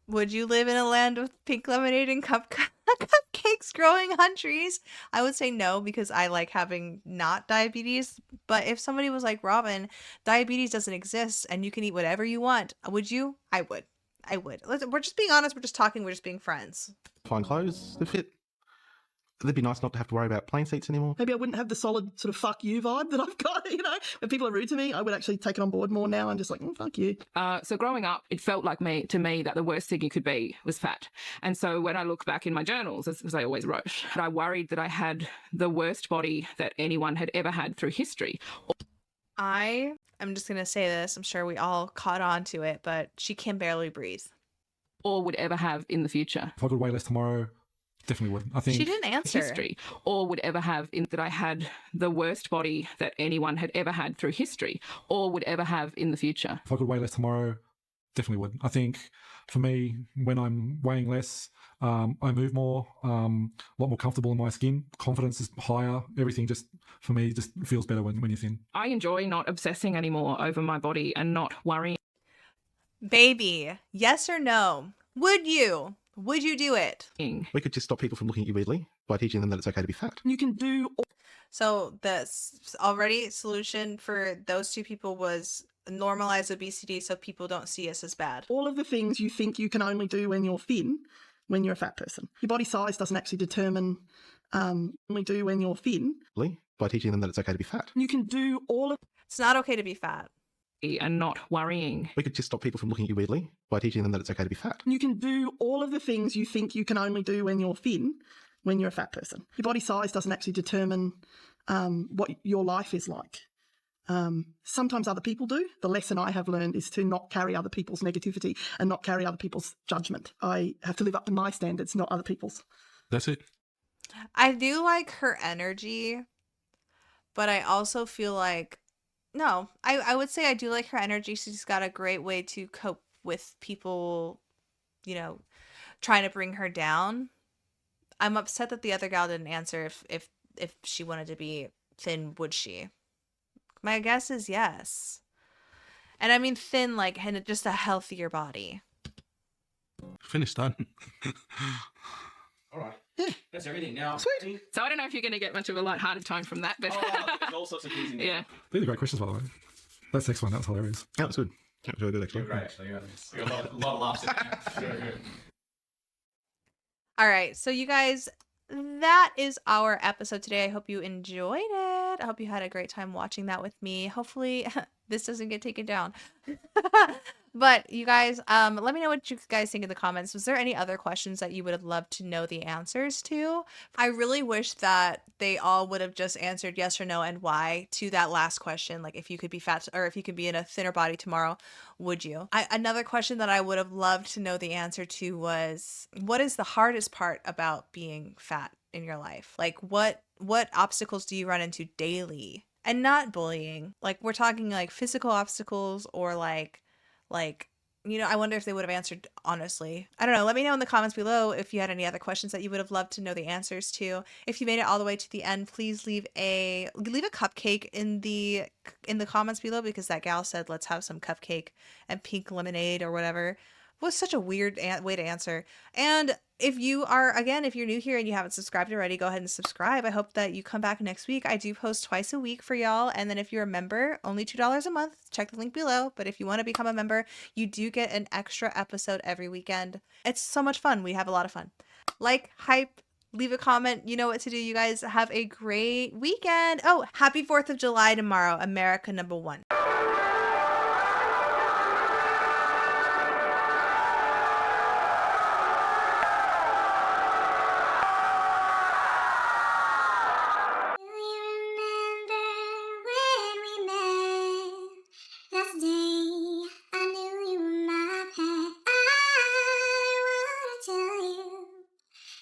Would you live in a land of pink lemonade and cupcakes growing on trees? I would say no, because I like having not diabetes. But if somebody was like, Robin, diabetes doesn't exist and you can eat whatever you want, would you? I would. We're just being honest. We're just talking. We're just being friends. Find clothes that fit. It'd be nice not to have to worry about plane seats anymore. Maybe I wouldn't have the solid sort of fuck you vibe that I've got, you know? When people are rude to me, I would actually take it on board more now. I'm just like, fuck you. So growing up, it felt like to me that the worst thing you could be was fat. And so when I look back in my journals, as I always wrote, I worried that I had the worst body that anyone had ever had through history. I'm just going to say this. I'm sure we all caught on to it, but she can barely breathe. Or would ever have in the future. If I could weigh less tomorrow, definitely would. I think she didn't answer. History, or would ever have that I had the worst body that anyone had ever had through history, or would ever have in the future. If I could weigh less tomorrow, definitely would. I think for me, when I'm weighing less, I move more, a lot more comfortable in my skin. Confidence is higher. Everything just, for me, just feels better when you're thin. I enjoy not obsessing anymore over my body and not worrying. Baby, yes or no? Would you? Would you do it? We could just stop people from looking at you weirdly by teaching them that it's okay to be fat. You can do... So the already solution for those two people was normalize obesity so people don't see us as bad. All of the things you think you can only do when you're thin, when you're a fat person. Your body size doesn't actually determine only do when you're thin. By teaching them that it's okay to be fat. You can do all of... It's not okay to be fat. And not worrying. We could just stop people from looking at you weirdly by teaching them that it's okay to be fat. You can do all of the things you think you can only do when you're thin, when you're a fat person. Your body size doesn't actually determine what your life is like. Sometimes other people do. The lesson I have learned is to not carry other people's negativity and not carry other people's judgment. I have to live up to my standards, not other people's. That's it. I do like her energy, but I also feel like, no, I would say I do like her energy. She's got a great way to cope with people, you know, trying to bring her down. I'm upset that the other gal didn't answer if she wanted to be thin, would she? My guess is yes. And I mean thin, like, and just a healthier body. Finished done. All right. Yeah. That's everything. Now, sweet. So I don't know if you're going to get much of a light-hearted tone from that, but there's all sorts of things in there. yeah. These are great questions, by the way. That next one, that was hilarious. That was good. That was really good, actually. You're great, actually. We got a lot of laughs in there. Very good. All right, so you guys, that is our episode today. I hope you enjoyed it. I hope you had a great time watching that with me. Hopefully this doesn't get taken down. But you guys, let me know what you guys think in the comments. Was there any other questions that you would have loved to know the answers to? I really wish that they all would have just answered yes or no and why to that last question. Like, if you could be fat or if you could be in a thinner body tomorrow, would you? Another question that I would have loved to know the answer to was, what is the hardest part about being fat in your life? Like, what obstacles do you run into daily? And not bullying. Like, we're talking like physical obstacles or like, you know, I wonder if they would have answered honestly. I don't know. Let me know in the comments below if you had any other questions that you would have loved to know the answers to. If you made it all the way to the end, please leave a cupcake in the comments below, because that gal said, let's have some cupcake and pink lemonade or whatever. It was such a weird way to answer. And if you're new here and you haven't subscribed already, go ahead and subscribe. I hope that you come back next week. I do post twice a week for y'all. And then if you're a member, only $2 a month, check the link below. But if you want to become a member, you do get an extra episode every weekend. It's so much fun. We have a lot of fun. Like, hype, leave a comment. You know what to do. You guys have a great weekend. Oh, happy 4th of July tomorrow. America #1.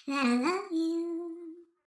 I love you.